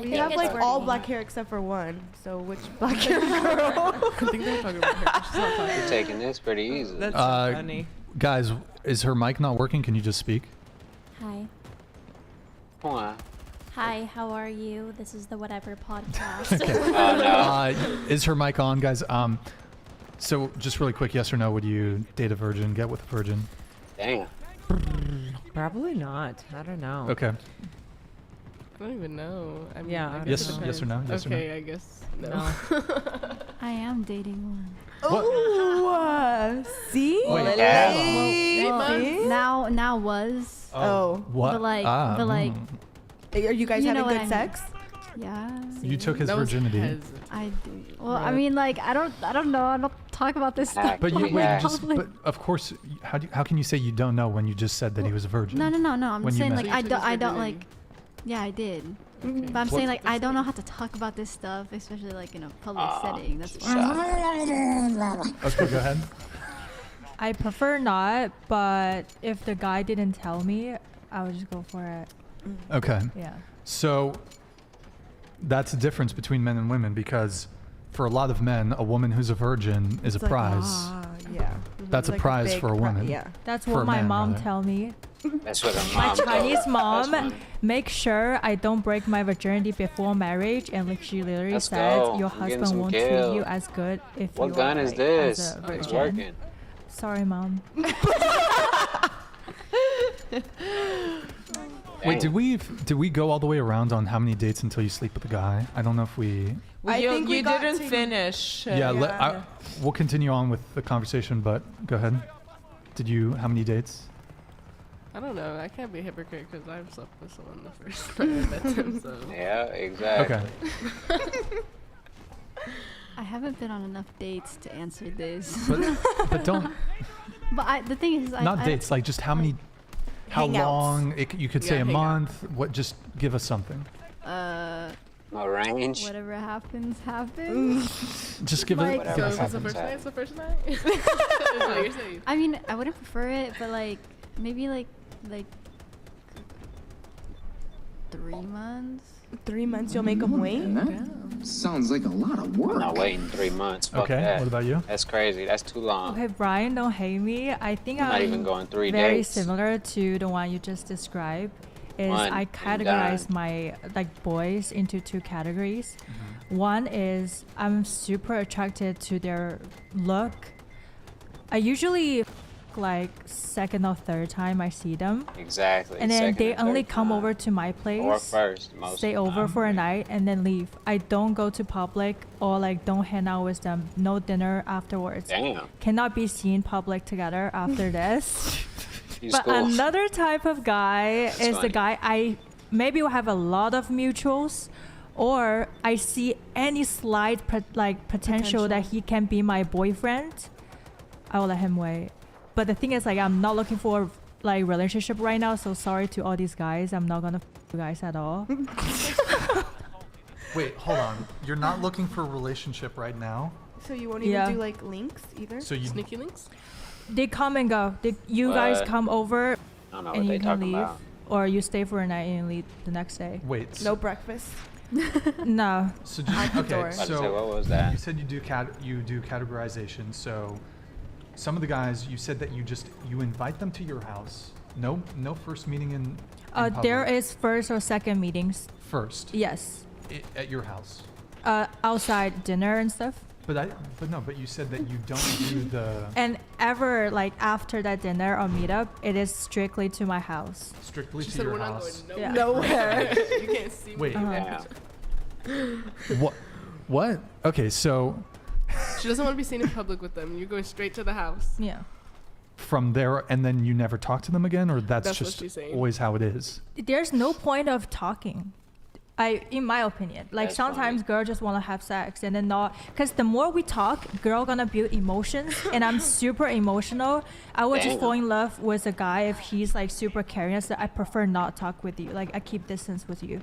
We have like all black hair except for one. So which black hair girl? I think they're talking about her. She's not talking. You're taking this pretty easy. That's so funny. Guys, is her mic not working? Can you just speak? Hi. Come on. Hi, how are you? This is the Whatever podcast. Okay. Oh, no. Is her mic on, guys? So just really quick, yes or no? Would you date a virgin? Get with a virgin? Damn. Probably not. I don't know. Okay. I don't even know. I mean, Yeah, I I guess don't it know. Yes or no? Yes or no? Okay, I guess no. I am dating one. Oh, see? Wait, Now was. Oh. What? But like, Are you guys You know having what good I mean. sex? Yeah. You took his virginity. I do. Well, I mean, like, I don't know. I don't talk about this stuff. But you in wait, just public. but of course, how can you say you don't know when you just said that he was a virgin? No. I'm When just you saying, met. like, I don't like. Yeah, I did. But I'm saying, like, I don't know how to talk about this stuff, especially like in a public setting. That's why. Okay, go ahead. I prefer not, but if the guy didn't tell me, I would just go for it. Okay. Yeah. So that's the difference between men and women, because for a lot of men, a woman who's a virgin is a It's like, prize. Yeah. That's Like a prize big for a woman. yeah. That's For what a my man, mom rather. tell me. That's what a My mom Chinese told. mom That's make sure I don't break my virginity before marriage, and like she literally Let's said, go. your I'm getting husband some won't kill. treat you as good if What you gun are is like, this? as a It's virgin. working. Sorry, mom. Wait, did we go all the way around on how many dates until you sleep with a guy? I don't know if we. Well, I think we you got didn't to- finish. Yeah, we'll continue on with the conversation, but go ahead. How many dates? I don't know. I can't be a hypocrite because I've slept with someone the first night I met him. So. Yeah, exactly. Okay. I haven't been on enough dates to answer this. But don't. But the thing is, Not dates, like just how many. How Hangouts. long? You could say Yeah, a hang out. month. What? Just give us something. A range. Whatever happens, happens. Just give Like- it. So give if us it's the something. first night, it's the first night? Is what you're saying. I mean, I wouldn't prefer it, but like maybe like 3 months. 3 months, you'll make them wait. Sounds like a lot of work. I'm not waiting 3 months. Fuck Okay, that. what about you? That's crazy. That's too long. Okay, Brian, don't hate me. I think I'm not I'm even going 3 very dates. similar to the one you just described. Is One I and categorize done. my like boys into 2 categories. Mm-hmm. One is I'm super attracted to their look. I usually like second or third time I see them. Exactly. And then Second they or only third come time. over to my place, Or first, most stay of the over time. for a night, and then leave. I don't go to public or like don't hang out with them. No dinner afterwards. Damn. Cannot be seen public together after this. You But school. another type of guy is funny. the guy I maybe will have a lot of mutuals, or I see any slight potential that he can be my boyfriend. I will let him wait. But the thing is, like, I'm not looking for like relationship right now. So sorry to all these guys. I'm not gonna you guys at all. Wait, hold on. You're not looking for a relationship right now? So you won't even Yeah. do like links either? So you Sneaky links? They come and go. You guys What? come over I don't know and what they you can talking leave, about. or you stay for a night and leave the next day. wait. No breakfast. No. So just, okay. door. About to So say, what was that? you said you do categorization. So some of the guys, you said that you invite them to your house. No first meeting in public. There is first or second meetings. First. Yes. At your house. Outside dinner and stuff. But you said that you don't do the. And ever like after that dinner or meetup, it is strictly to my house. Strictly She to said your we're not house. going nowhere. You can't see me. Wait. What? Okay, so. She doesn't want to be seen in public with them. You're going straight to the house. Yeah. From there, and then you never talk to them again, or that's what just she's saying. always how it is. There's no point of talking. In my opinion, like That's sometimes girls just want to have sex and then not, because the more we talk, girl gonna build emotions, and I'm super emotional. I would just fall in love with a guy if he's like super caring. So I prefer not talk with you. Like I keep distance with you.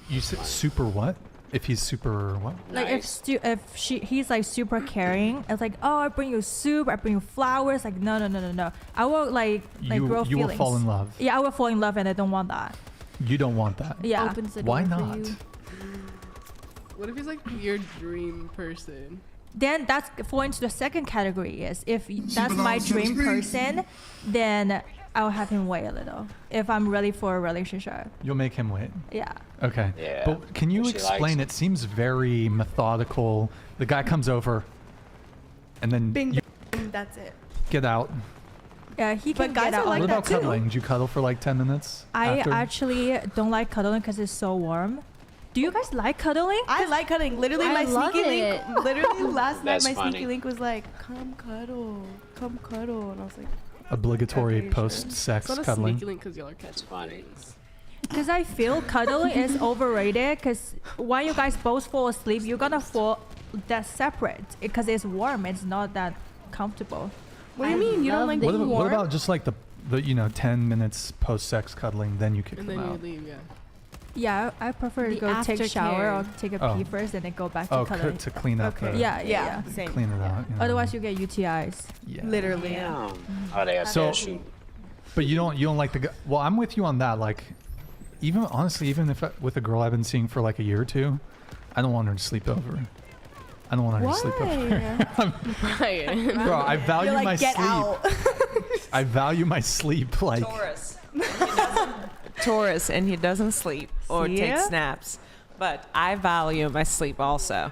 You said super what? If he's super what? Like he's like super caring. It's like, oh, I bring you soup, I bring you flowers. Like no. I will like grow feelings. You will fall in love. Yeah, I will fall in love, and I don't want that. You don't want that. Yeah. Opens the Why door not? For you. What if he's like your dream person? Then that's falling into the second category. Is if that's my dream person, then I'll have him wait a little. If I'm ready for a relationship. You'll make him wait. Yeah. Okay. Yeah. But can you explain? It seems very methodical. The guy comes over, and then Bing, you bing, that's it. get out. Yeah, he can guys get out. are like What that about too. cuddling? Do you cuddle for like 10 minutes? I after? actually don't like cuddling because it's so warm. Do you guys like cuddling? I like cuddling. Literally, I my love sneaky it. link. Literally, last night That's my funny. sneaky link was like, "Come cuddle, come cuddle," and I was like, Obligatory Okay, sure. post-sex It's not a cuddling. sneaky link because y'all are catching. That's funny. Because I feel cuddling is overrated. Because when you guys both fall asleep, you're gonna fall that separate because it's warm. It's not that comfortable. "What do you mean? You don't like What being about, warm?" what about just like the 10 minutes post-sex cuddling, then you kick And them then you out? leave, yeah. Yeah, I prefer to The go take a shower or aftercare. take a Oh. pee first and then go back to Oh, cuddling. to clean up the. Yeah. Same. Clean it out. you know. Otherwise, you get UTIs. Yeah. Literally. Damn. Oh, they got So- that shoot. But you don't like the guy. Well, I'm with you on that. Like, even honestly, even if with a girl I've been seeing for like a year or two, I don't want her to sleep over. I don't want her to sleep over. Brian. Bro, I value You're like, my "Get sleep. out." I value my sleep. Like, Taurus, and he doesn't sleep or See take ya? snaps. But I value my sleep also.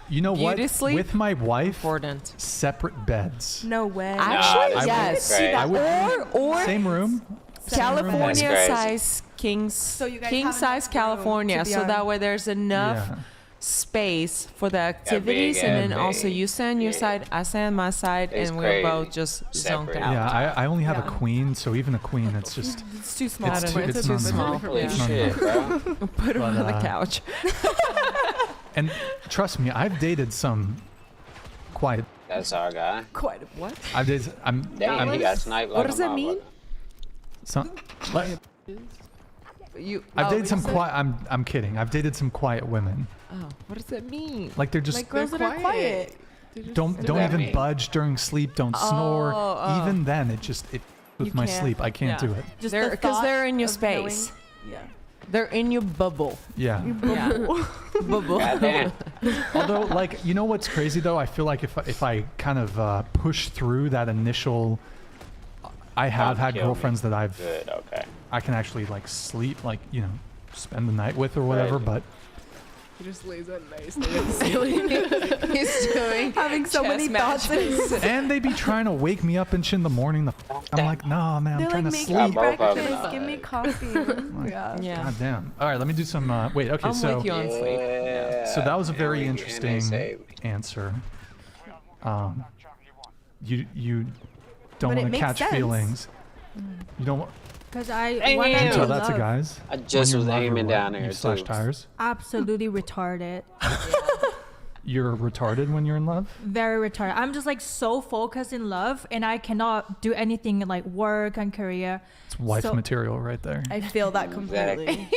you know what? Beauty sleep? With my wife, Important. separate beds. No way. Actually, that's yes. great. I would Or same room. California That's crazy. size king you guys king have size enough room California, to be so on- that way there's enough Yeah. space for the activities, big, and yeah, then also big. you stay on your Yeah. side, I stay on my side, It's and we're crazy. both just zoned Separate. out. Yeah, I only have Yeah. a queen, so even a queen, it's just It's too small. it's too, It's it's too not small. enough. Holy It's not shit, enough. bro. Put her But, on the couch. And trust me, I've dated some quiet. That's our guy. Quite a what? I've dated. Damn, he got sniped like What does a that mean? motherfucker. Some, like, Oh, I've dated some you said- quiet. I'm kidding. I've dated some quiet women. Oh, what does that mean? Like they're just Like girls that are quiet. don't that even mean? budge during sleep. Don't snore. oh. Even then, it with You my can't. sleep. I can't Yeah. do it. Just They're- the 'cause they're thought in your of knowing- space. Yeah. They're in your bubble. Yeah. Yeah. Bubble. Goddamn. Although, like, you know what's crazy though? I feel like if I kind of push through that initial, I have had kill me. girlfriends that Good, okay. I can actually like sleep, like spend the night with or whatever. Right. But He just lays that nice thing at the ceiling. He's doing Having so chess many thoughts in matches. his and they be trying to wake me up and shit in the morning. I'm like, no, man, I'm They're trying like, to make sleep. me both of breakfast, them. give me coffee. Yeah. Yeah. God damn. All right, let me do some. Wait, okay, I'm so with you on sleep. Yeah. so that was a very And they interesting say- answer. You don't But it want to makes catch sense. feelings. You don't. Because I Damn. when You I'm You in tell that to love, guys. I when just you're was in love or aiming what? down there, You slash too. tires. absolutely retarded. You're retarded when you're in love. Very retarded. I'm just like so focused in love, and I cannot do anything like work and career. It's wife So- material right there. I feel that completely.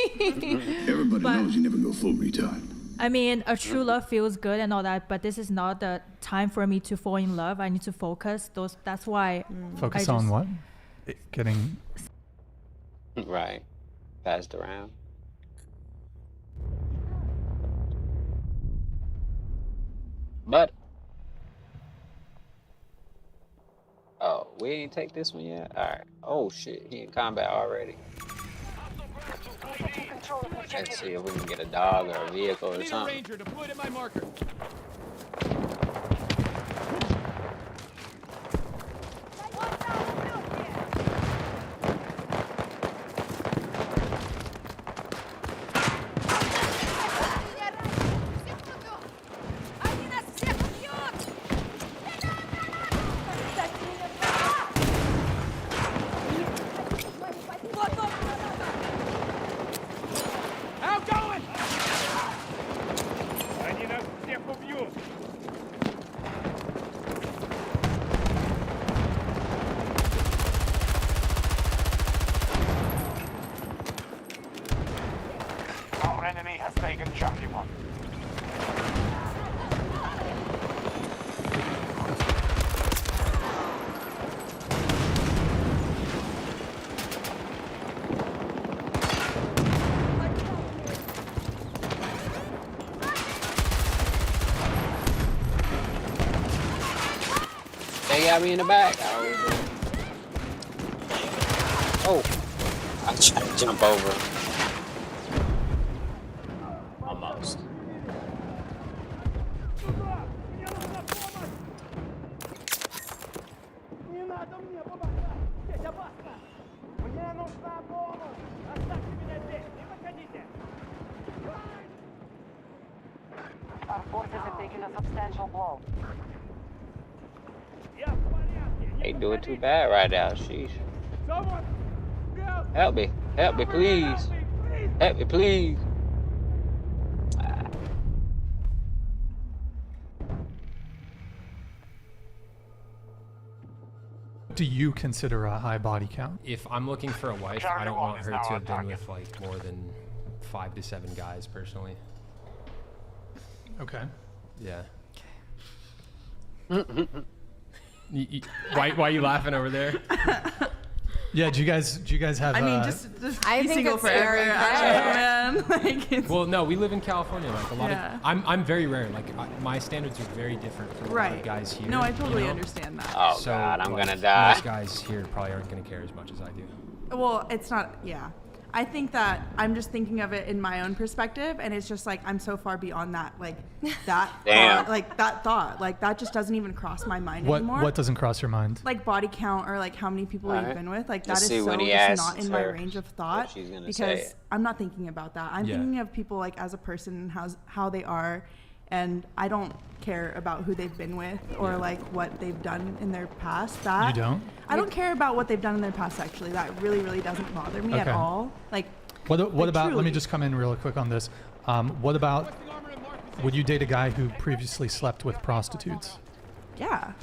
Everybody But- knows you never go full retard. I mean, a true love feels good and all that, but this is not the time for me to fall in love. I need to focus. That's why. Focus I on just- what? Getting. Right. Passed around. But Oh, we ain't take this one yet? Alright. Oh shit, he in combat already. Let's see if we can get a dog or a vehicle or something. Ranger deployed at my marker. They got me in the back. Oh, I tried to jump over. Almost. Our forces have taken a substantial blow. Ain't doing too bad right now. Sheesh. Help me. Help me, please. Help me, please. Do you consider a high body count? If I'm looking for a wife, I don't want her to have been with like more than 5 to 7 guys personally. Okay. Yeah. Why are you laughing over there? Yeah, do you guys have? I mean, just I think single it's forever, man. Like, it's, Well, no, we live in California. Like a lot Yeah. of, I'm very rare. Like my standards are very different from a lot of Right. guys here. No, I totally you know? understand that. Oh So, God, I'm like, gonna die. Most guys here probably aren't gonna care as much as I do. Well, it's not. Yeah, I think that I'm just thinking of it in my own perspective, and it's just like I'm so far beyond that. Like that. Damn. That thought. Like that just doesn't even cross my mind anymore. What doesn't cross your mind? Like body count or like how many people you've Alright. been with. Like Let's that see is so when he just asks not in my her range of what thought she's gonna because say. I'm not thinking about that. I'm Yeah. thinking of people like as a person and how they are, and I don't care about who they've been with or like what they've done in their past. That You don't? I don't care about what they've done in their past. Actually, that really doesn't bother me at Okay. all. Like What like, about? Let me truly. just come in real quick on this. What about? Would you date a guy who previously slept with prostitutes? Yeah.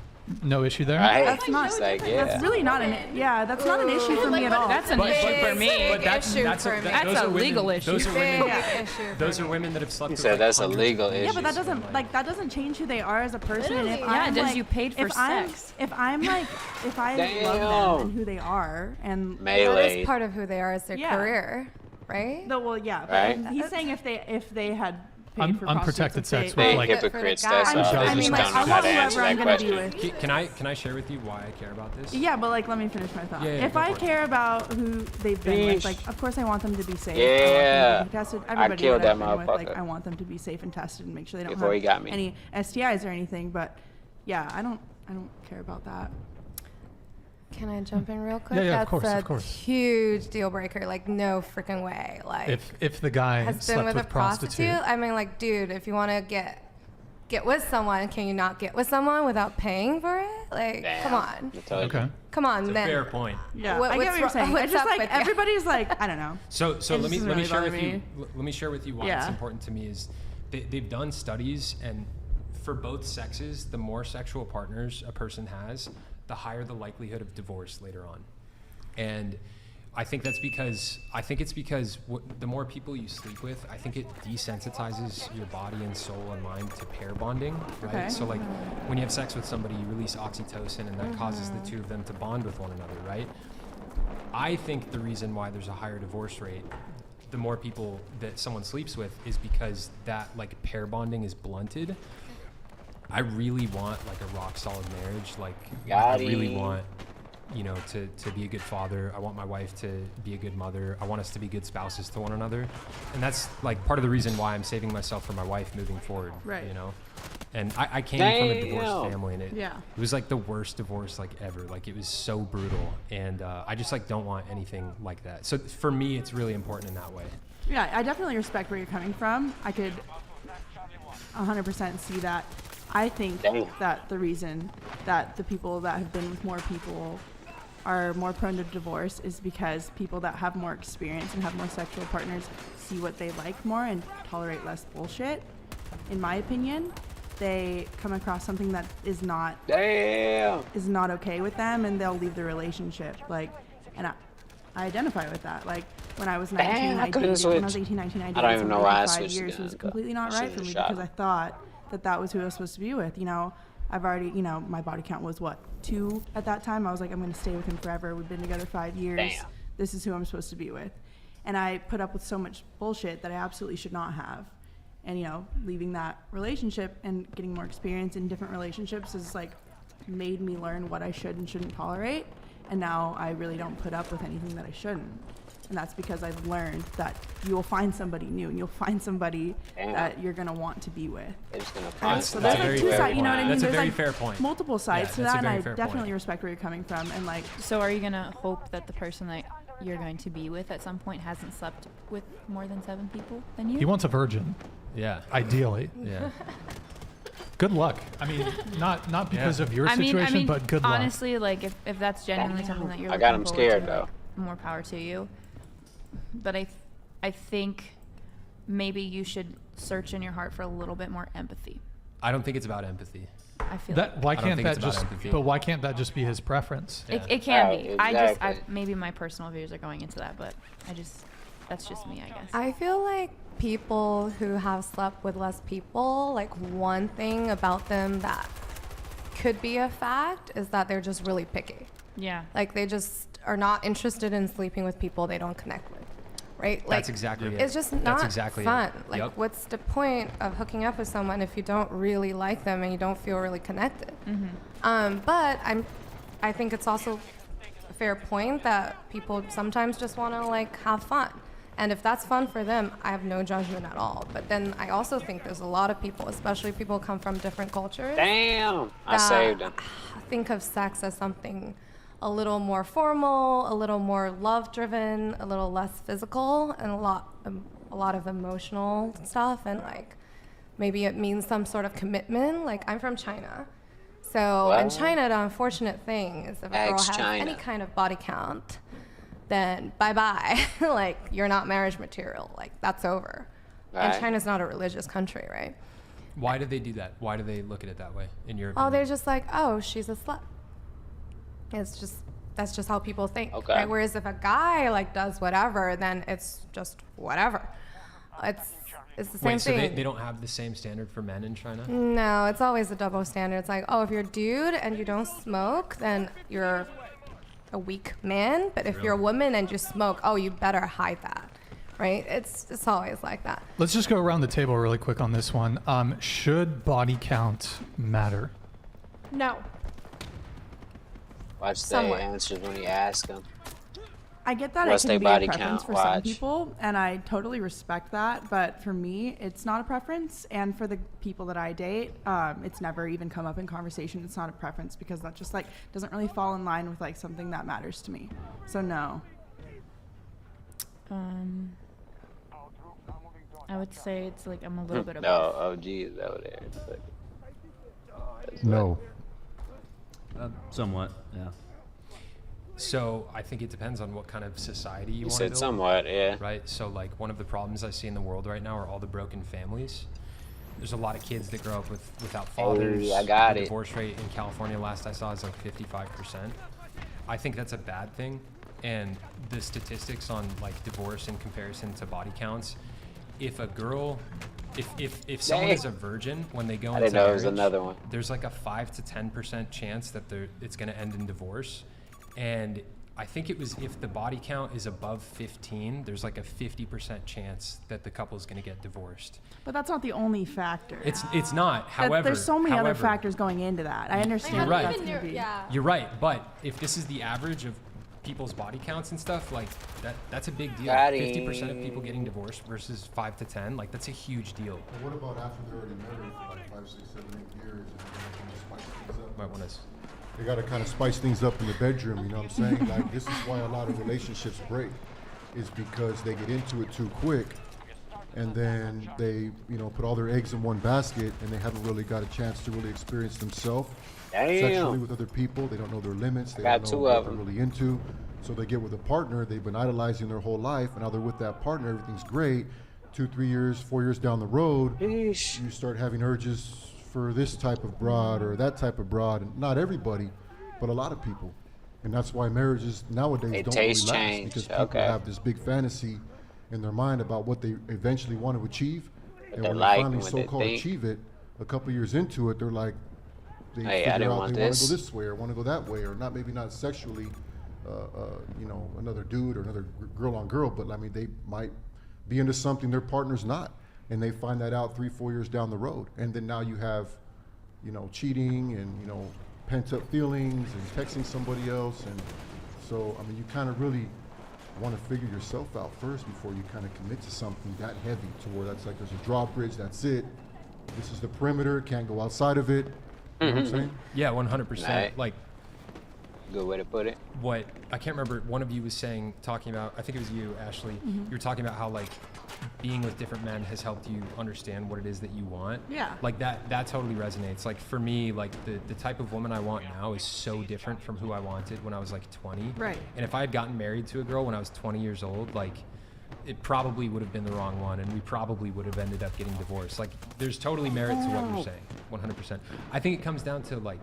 No issue there. Right? That's not. It's like, yeah. That's really not an. Yeah, that's not an issue for me at all. That's an issue for me. But that's Issue that's for a, me. that, That's those a are women, legal issue. Those are women. Big Those are women that have slept. He with said like that's a hundreds legal of men. issue. Yeah, but that doesn't doesn't change who they are as a person. And if Literally. Yeah, I'm does like, you paid for if I'm, sex. If I'm like, if I love them and who they are, and Melee. That is part of who they are is their Yeah. career, right? No, well, yeah. But Right. he's saying if they had paid for Unprotected prostitutes, sex if they- with like hypocrites. for the That's guy. all. I They mean, just like, don't I know how want to answer whoever I'm that gonna be question. with. Can I share with you why I care about this? Yeah, but like, let me finish my thought. Yeah, yeah, if go I for it. care about who they've been with, Yeesh. like, of course I want them to be safe. Yeah. I want them to be tested. I Everybody killed that I've that been with, like, motherfucker. I want them to be safe and tested and make sure they don't Before have he got me. any STIs or anything. But yeah, I don't care about that. Can I jump in real quick? Yeah, That's of course, a of course. huge deal breaker. Like, no freaking way. Like, If the guy has been slept with with a prostitute. prostitute. I mean, like, dude, if you want to get with someone, can you not get with someone without paying for it? Like, come on. Okay. Come on, It's a then. fair point. Yeah, What- I get what's what you're wrong- saying. what's It's just up like with ya? everybody's like, I don't know. So It let me just let me doesn't share really with bother you. me. Let me share with you why Yeah. it's important to me is they've done studies, and for both sexes, the more sexual partners a person has, the higher the likelihood of divorce later on. And I think it's because the more people you sleep with, I think it desensitizes your body and soul and mind to pair bonding, right? Okay. So like when you have sex with somebody, you release oxytocin, and that causes the two of them to bond with one another, right? I think the reason why there's a higher divorce rate, the more people that someone sleeps with, is because that like pair bonding is blunted. I really want like a rock solid marriage. Like I really want, you know, to be a good father. I want my wife to be a good mother. I want us to be good spouses to one another. And that's like part of the reason why I'm saving myself for my wife moving forward. Right. You know? And I came from a divorced family, and it was like the worst divorce like ever. Like it was so brutal, and I just like don't want anything like that. So for me, it's really important in that way. Yeah, I definitely respect where you're coming from. I could 100% see that. I think that the reason that the people that have been with more people are more prone to divorce is because people that have more experience and have more sexual partners see what they like more and tolerate less bullshit. In my opinion, they come across something that is not okay with them, and they'll leave the relationship. Like, and I identify with that. Like when I was 19, I dated. When I was 18, 19, I dated. I don't even know why I for 5 switched. years. It was completely not right for me because I thought that was who I was supposed to be with. You know, I've already, you know, my body count was what, 2 at that time. I was like, I'm going to stay with him forever. We've been together 5 years. This is who I'm supposed to be with. And I put up with so much bullshit that I absolutely should not have. And, you know, leaving that relationship and getting more experience in different relationships has like made me learn what I should and shouldn't tolerate. And now I really don't put up with anything that I shouldn't. And that's because I've learned that you will find somebody new, and you'll find somebody that you're going to want to be with. So there's like 2 sides, you know what I mean? That's a there's very like fair point. multiple sides to that, and I definitely point. respect where you're coming from. And like, so are you going to hope that the person that you're going to be with at some point hasn't slept with more than 7 people than you? He wants a virgin. Yeah. Ideally. Yeah. Good luck. I mean, not because of your situation, but good luck. Honestly, like if that's genuinely something that you're I got looking him forward scared to, though. like, more power to you. But I think maybe you should search in your heart for a little bit more empathy. I don't think it's about empathy. I feel that. Why can't that just? empathy. But why can't that just be his preference? It can be. Exactly. Maybe my personal views are going into that, but that's just me, I guess. I feel like people who have slept with less people, like one thing about them that could be a fact is that they're just really picky. Yeah. Like they just are not interested in sleeping with people they don't connect with. Right? Like, that's exactly it. It's just not fun. It. Like, what's the point of hooking up with someone if you don't really like them and you don't feel really connected? Mm-hmm. But I think it's also a fair point that people sometimes just want to like have fun. And if that's fun for them, I have no judgment at all. But then I also think there's a lot of people, especially people who come from different cultures. Damn, I saved him. Think of sex as something a little more formal, a little more love-driven, a little less physical, and a lot of emotional stuff. And like, maybe it means some sort of commitment. Like, I'm from China. So in China, the unfortunate thing is if a girl has any kind of body count, then bye-bye. Like, you're not marriage material. Like, that's over. Right. And China's not a religious country, right? Why do they do that? Why do they look at it that way, in your opinion? Oh, they're just like, oh, she's a slut. That's just how people think. Okay. Right? Whereas if a guy, like, does whatever, then it's just whatever. It's the same thing. Wait, so they don't have the same standard for men in China? No, it's always a double standard. It's like, oh, if you're a dude and you don't smoke, then you're a weak man, but if you're a woman and you smoke, oh, you better hide that, right? It's always like that. Let's just go around the table really quick on this one. Should body count matter? No. Watch the answers when you ask them. I get that it can be a preference for some people, and I totally respect that, but for me, it's not a preference, and for the people that I date, it's never even come up in conversation. It's not a preference because that just like doesn't really fall in line with like something that matters to me. So no. I would say it's like I'm a little bit of No, OG is over there. No. Somewhat, yeah. So I think it depends on what kind of society you want to build. You said somewhat, yeah. Right. So like one of the problems I see in the world right now are all the broken families. There's a lot of kids that grow up without fathers. Hey, I got the it. Divorce rate in California last I saw is like 55%. I think that's a bad thing. And the statistics on like divorce in comparison to body counts, if a girl, if someone is a virgin when they go into marriage, another one. There's like a 5 to 10% chance that it's going to end in divorce. And I think it was if the body count is above 15, there's like a 50% chance that the couple is going to get divorced. But that's not the only factor. It's not. However, there's so many other factors going into that. I understand. You're right. That's gonna be. You're right. But if this is the average of people's body counts and stuff, like that's a big deal. 50% of people getting divorced versus 5 to 10, like that's a huge deal. Well, what about after they're already married for like 5, 6, 7, 8 years and they're going to spice things up? Might want to. They got to kind of spice things up in the bedroom, you know what I'm saying? Like, this is why a lot of relationships break, is because they get into it too quick, and then they, you know, put all their eggs in one basket, and they haven't really got a chance to really experience themselves sexually with other people. They don't know their limits. They don't know what they're really into. So they get with a partner they've been idolizing their whole life, and now they're with that partner. Everything's great. 2, 3 years, 4 years down the road, you start having urges for this type of broad or that type of broad, and not everybody, but a lot of people. And that's why marriages nowadays don't really last, because people have this big fantasy in their mind about what they eventually want to achieve, and when they finally so-called achieve it, a couple years into it, they're like, they figure out they want to go this way or want to go that way, or not, maybe not sexually, you know, another dude or another girl on girl, but I mean, they might be into something their partner's not. And they find that out 3, 4 years down the road. And then now you have, you know, cheating and, you know, pent up feelings and texting somebody else. And so, I mean, you kind of really want to figure yourself out first before you kind of commit to something that heavy to where that's like, there's a drawbridge, that's it. This is the perimeter, can't go outside of it. You know what I'm saying? Yeah, 100%. Like, good way to put it. What, I can't remember, one of you was saying, talking about, I think it was you, Ashley, you were talking about how like being with different men has helped you understand what it is that you want. Yeah. Like that totally resonates. Like for me, like the type of woman I want now is so different from who I wanted when I was like 20. Right. And if I had gotten married to a girl when I was 20 years old, like it probably would have been the wrong one, and we probably would have ended up getting divorced. Like there's totally merit to what you're saying, 100%. I think it comes down to like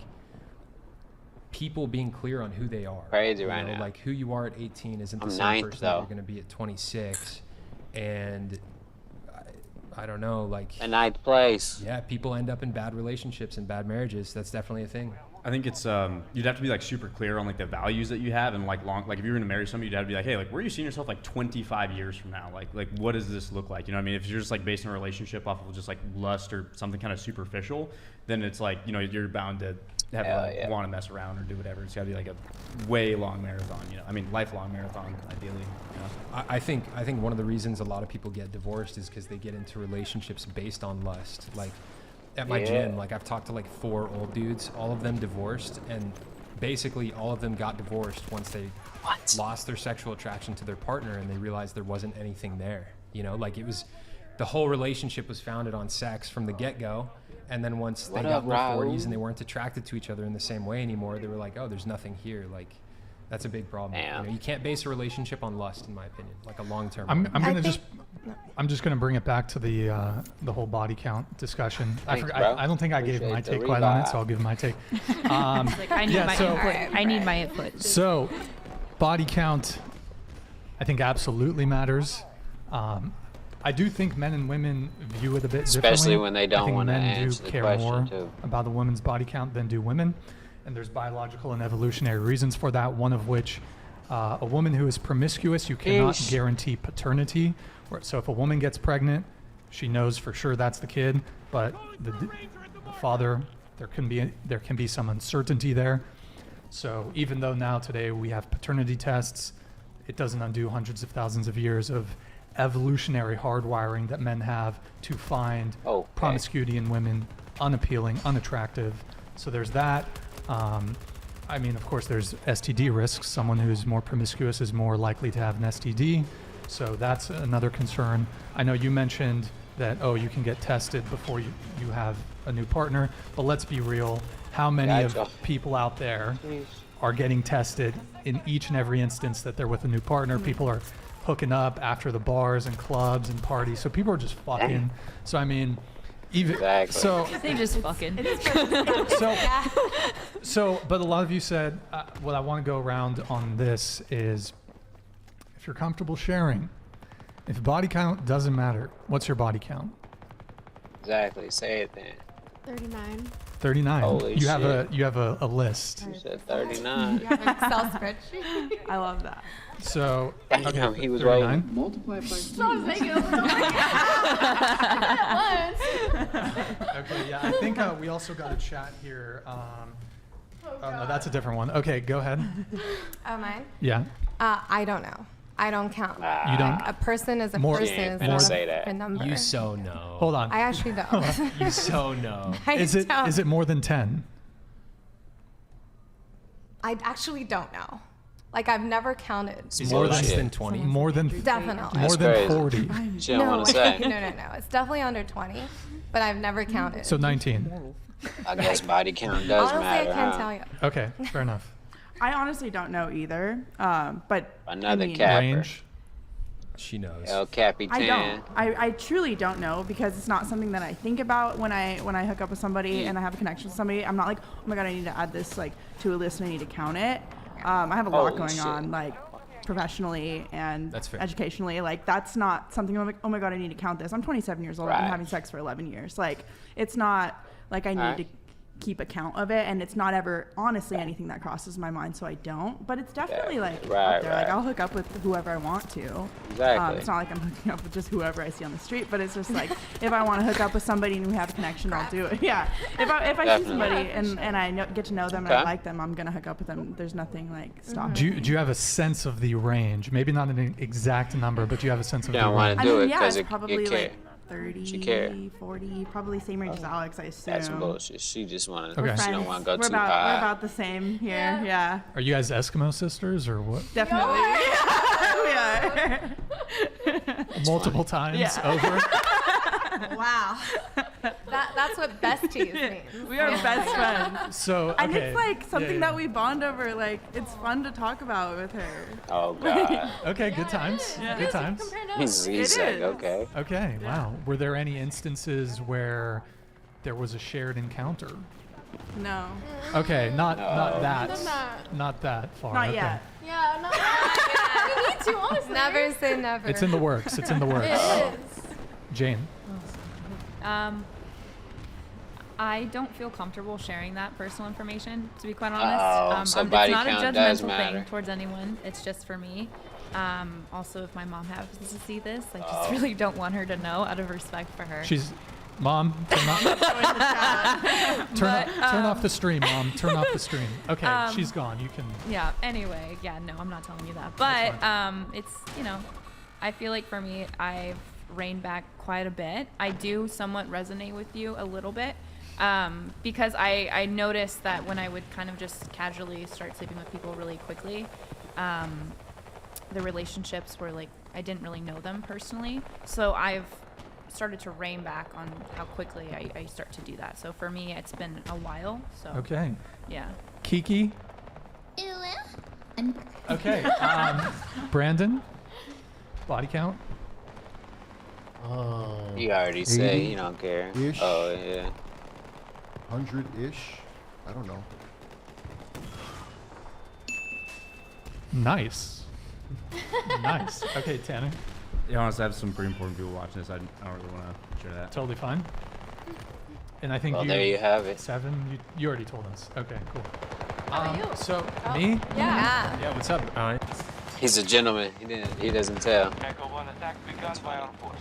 people being clear on who they are. Crazy right now. Like who you are at 18 isn't the same person that you're going to be at 26. And I don't know, like a 9th place. Yeah, people end up in bad relationships and bad marriages. That's definitely a thing. I think it's you'd have to be like super clear on like the values that you have, and like if you were gonna marry somebody, you'd have to be like, hey, like where are you seeing yourself like 25 years from now? Like what does this look like? You know what I mean? If you're just like basing a relationship off of just like lust or something kind of superficial, then it's like, you know, you're bound to have want to mess around or do whatever. It's got to be like a way long marathon, you know. I mean, lifelong marathon, ideally. You know? I think one of the reasons a lot of people get divorced is because they get into relationships based on lust. Like at my gym, like I've talked to like 4 old dudes, all of them divorced, and basically all of them got divorced once they lost their sexual attraction to their partner and they realized there wasn't anything there. You know, like it was, the whole relationship was founded on sex from the get-go. And then once they got in their 40s and they weren't attracted to each other in the same way anymore, they were like, oh, there's nothing here. Like, that's a big problem. You know, you can't base a relationship on lust, in my opinion, like a long-term. I'm just gonna bring it back to the whole body count discussion. I don't think I gave my take quite on it, so I'll give my take. I need my input. I need my input. So, body count, I think absolutely matters. I do think men and women view it a bit differently. Especially when they don't want to answer the the question. Men do care more about the woman's body count than do women. And there's biological and evolutionary reasons for that, one of which a woman who is promiscuous, you cannot guarantee paternity. So if a woman gets pregnant, she knows for sure that's the kid, but the father, there can be some uncertainty there. So even though now today we have paternity tests, it doesn't undo hundreds of thousands of years of evolutionary hardwiring that men have to find promiscuity in women unappealing, unattractive. So there's that. I mean, of course, there's STD risks. Someone who's more promiscuous is more likely to have an STD. So that's another concern. I know you mentioned that, you can get tested before you have a new partner. But let's be real. How many of people out there are getting tested in each and every instance that they're with a new partner? People are hooking up after the bars and clubs and parties. So people are just fucking. So, I mean, even so they just fucking. But a lot of you said what I want to go around on this is, if you're comfortable sharing, if body count doesn't matter, what's your body count? Exactly. Say it then. 39. 39. Holy you have shit. a list. You said 39. You have an Excel spreadsheet. I love that. So Damn, he was 39. waiting. Multiply by Stop making up Okay, yeah, I think we also got a chat here. Oh no, that's a different one. Okay, go ahead. Oh, mine? Yeah. I don't know. I don't count. You don't? A person is a More- person. Yeah, Is more- not say a, that. a number. You so know. Hold on. I actually don't. You so know. I Is it don't. more than 10? I actually don't know. Like, I've never counted. Is it less than 20? More than Definitely. More than 40. She don't want to say. No. It's definitely under 20, but I've never counted. So 19. I guess body count does Honestly, matter. I can't huh? tell you. Okay, fair enough. I honestly don't know either. But Another I mean, capper. Range. She knows. El Capitan. I don't. I truly don't know because it's not something that I think about when I hook up with somebody and I have a connection with somebody. I'm not like, oh my god, I need to add this like to a list and I need to count it. I have a lot Holy going shit. on like professionally and That's fair. educationally. Like that's not something I'm like, oh my god, I need to count this. I'm 27 years old. I've been Right. having sex for 11 years. Like it's not like I need Right. to keep account of it, and it's not ever honestly anything that crosses my mind, so I don't. But it's definitely like Right, up there. Like right. I'll hook up with whoever I want to. Exactly. It's not like I'm hooking up with just whoever I see on the street, but it's just like if I want to hook up with somebody and we have a connection, I'll do it. Yeah. If I see Definitely. somebody and I get to know them and I Okay. like them, I'm gonna hook up with them. There's nothing like stopping. Do you have a sense of the range? Maybe not an exact number, but do you have a sense of You the don't range? want to do it yeah, because it's probably it like 30, She care. 40, probably same range as Alex, I assume. That's bullshit. She just want to. Okay. She don't want to go we're too about, high. We're about the same here. Yeah. Are you guys Eskimo sisters or what? Definitely. we are. Multiple times Yeah. over? Wow. That's what besties means. We are best friends. So, okay. And it's like something yeah. that we bond over. Like it's fun to talk about with her. Oh god. Okay, good times. Yeah. Good times. He's It like, is. okay. Okay, wow. Were there any instances where there was a shared encounter? No. Okay, not No. not that far. Not okay. yet. Yeah, no. We need to, honestly. Never say never. It's in the works. It's in the works. It is. Jane. I don't feel comfortable sharing that personal information, to be quite Oh, honest. so It's body not a count does judgmental matter. thing towards anyone. It's just for me. Also, if my mom happens to see this, I just Oh. really don't want her to know out of respect for her. She's Mom, turn off the stream, Mom. Turn off the stream. Okay, she's gone. You can. Yeah. Anyway, yeah. No, I'm not telling you that. But it's I feel like for me, I've reined back quite a bit. I do somewhat resonate with you a little bit because I noticed that when I would kind of just casually start sleeping with people really quickly, the relationships were like I didn't really know them personally. So I've started to rein back on how quickly I start to do that. So for me, it's been a while. So Okay. yeah. Kiki. Okay. Brandon. Body count. You already say 80 you don't care. ish. Oh yeah. 100-ish. I don't know. Nice. Nice. Okay, Tanner. Yeah, honestly, I have some pretty important people watching this. I don't really want to share that. Totally fine. And I think Well, there you have it. 7. You already told us. Okay, cool. How about you? So Oh, me? Yeah. Yeah, what's up? He's a gentleman. He doesn't tell. Echo 1 attack begun by our forces.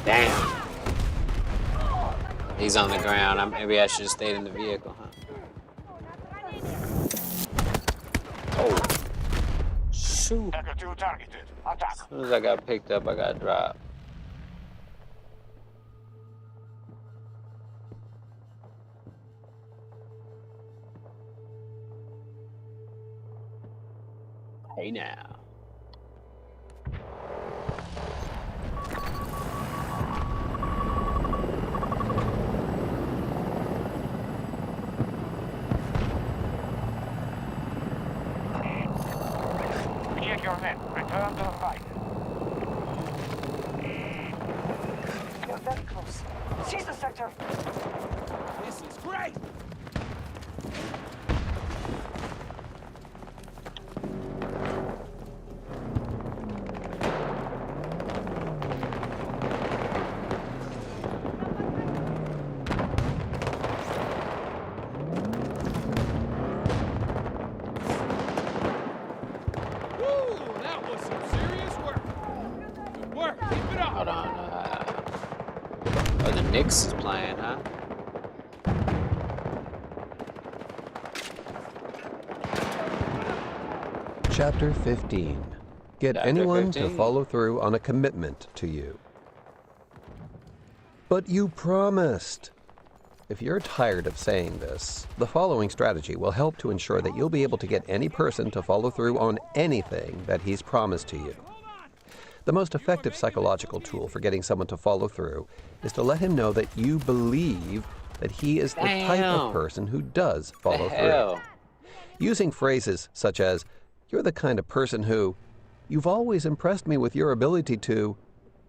Damn. He's on the ground. Maybe I should have stayed in the vehicle, huh? Oh. Shoot. Echo 2 targeted. Attack. As soon as I got picked up, I got dropped. Hey now. Clear your men. Return to the fight. Your death Hunter. This is great! Woo! That was some serious work. Good work. Keep it up. Hold on. Oh, the Knicks is playing, huh? Chapter 15. Get Chapter anyone 15. to follow through on a commitment to you. But you promised. If you're tired of saying this, the following strategy will help to ensure that you'll be able to get any person to follow through on anything that he's promised to you. The most effective psychological tool for getting someone to follow through is to let him know that you believe that he is the type of Damn. person who does follow The hell? through. Using phrases such as, "You're the kind of person who," "You've always impressed me with your ability to,"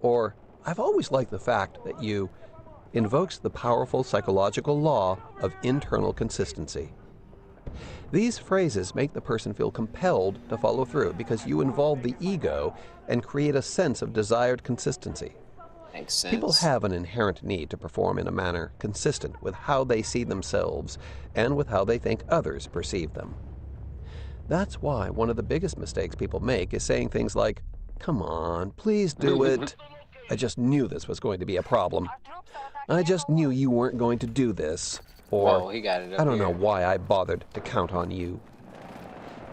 or "I've always liked the fact that you," invokes the powerful psychological law of internal consistency. These phrases make the person feel compelled to follow through because you involve the ego and create a sense of desired consistency. Makes sense. People have an inherent need to perform in a manner consistent with how they see themselves and with how they think others perceive them. That's why one of the biggest mistakes people make is saying things like, "Come on, please do it. I just knew this was going to be a problem. I just knew you weren't going to do this." Or, Whoa, he got it up "I don't here. know why I bothered to count on you."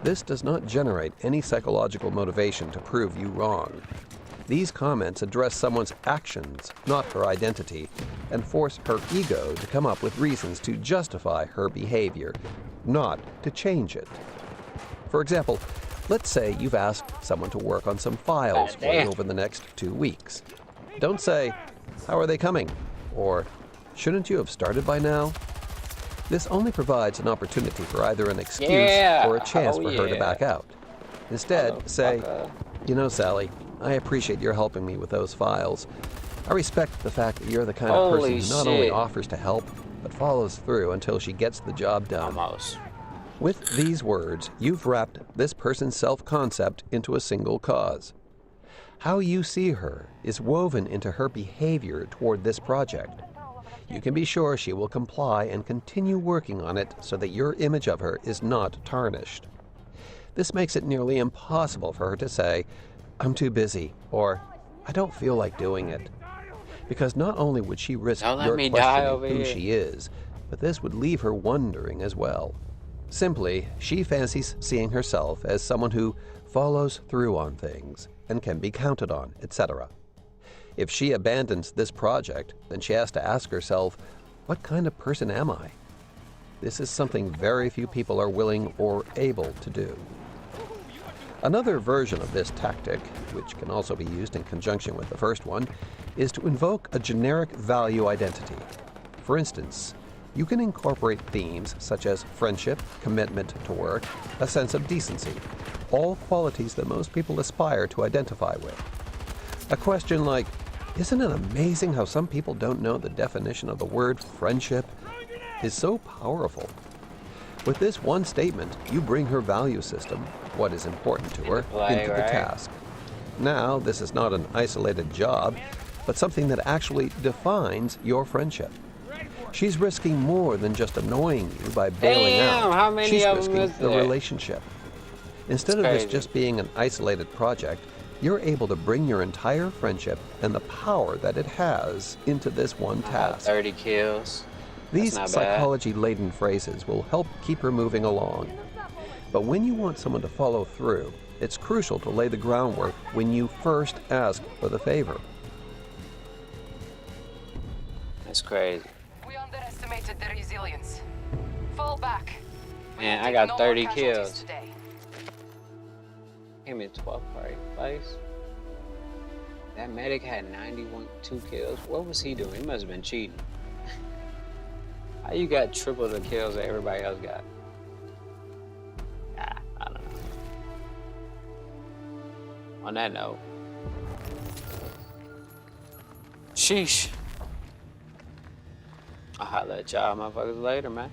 This does not generate any psychological motivation to prove you wrong. These comments address someone's actions, not her identity, and force her ego to come up with reasons to justify her behavior, not to change it. For example, let's say you've asked someone to work on some files for you Damn. over the next 2 weeks. Don't say, "How are they coming?" or "Shouldn't you have started by now?" This only provides an opportunity for either an excuse Yeah. or a chance Oh, for her to yeah. back out. Instead, say, "You know, Sally, I appreciate your helping me with those files. I respect the fact that you're the kind of person Holy who not only shit. offers to help, but follows through until she gets the job done." Almost. With these words, you've wrapped this person's self-concept into a single cause. How you see her is woven into her behavior toward this project. You can be sure she will comply and continue working on it so that your image of her is not tarnished. This makes it nearly impossible for her to say, "I'm too busy," or "I don't feel like doing it." Because not only would she risk Don't let your me die over questioning who here. she is, but this would leave her wondering as well. Simply, she fancies seeing herself as someone who follows through on things and can be counted on, etc. If she abandons this project, then she has to ask herself, "What kind of person am I?" This is something very few people are willing or able to do. Another version of this tactic, which can also be used in conjunction with the first one, is to invoke a generic value identity. For instance, you can incorporate themes such as friendship, commitment to work, a sense of decency, all qualities that most people aspire to identify with. A question like, "Isn't it amazing how some people don't know the definition of the word friendship?" is so powerful. With this one statement, you bring her value system, what is important to her, play, into the right? task. Now, this is not an isolated job, but something that actually defines your friendship. She's risking more than just annoying you by bailing Damn, out. how many She's of 'em risking is the there? relationship. Instead of this crazy. just being an isolated project, you're able to bring your entire friendship and the power that it has into this one task. 30 kills. These That's not bad. psychology-laden phrases will help keep her moving along. But when you want someone to follow through, it's crucial to lay the groundwork when you first ask for the favor. That's crazy. We underestimated their resilience. Fall back. Man, I got No more 30 casualties kills. today. Came in 12th place. That medic had 2 kills. What was he doing? He must have been cheating. How you got triple the kills that everybody else got? I don't know. On that note, sheesh. I'll holler at y'all motherfuckers later, man.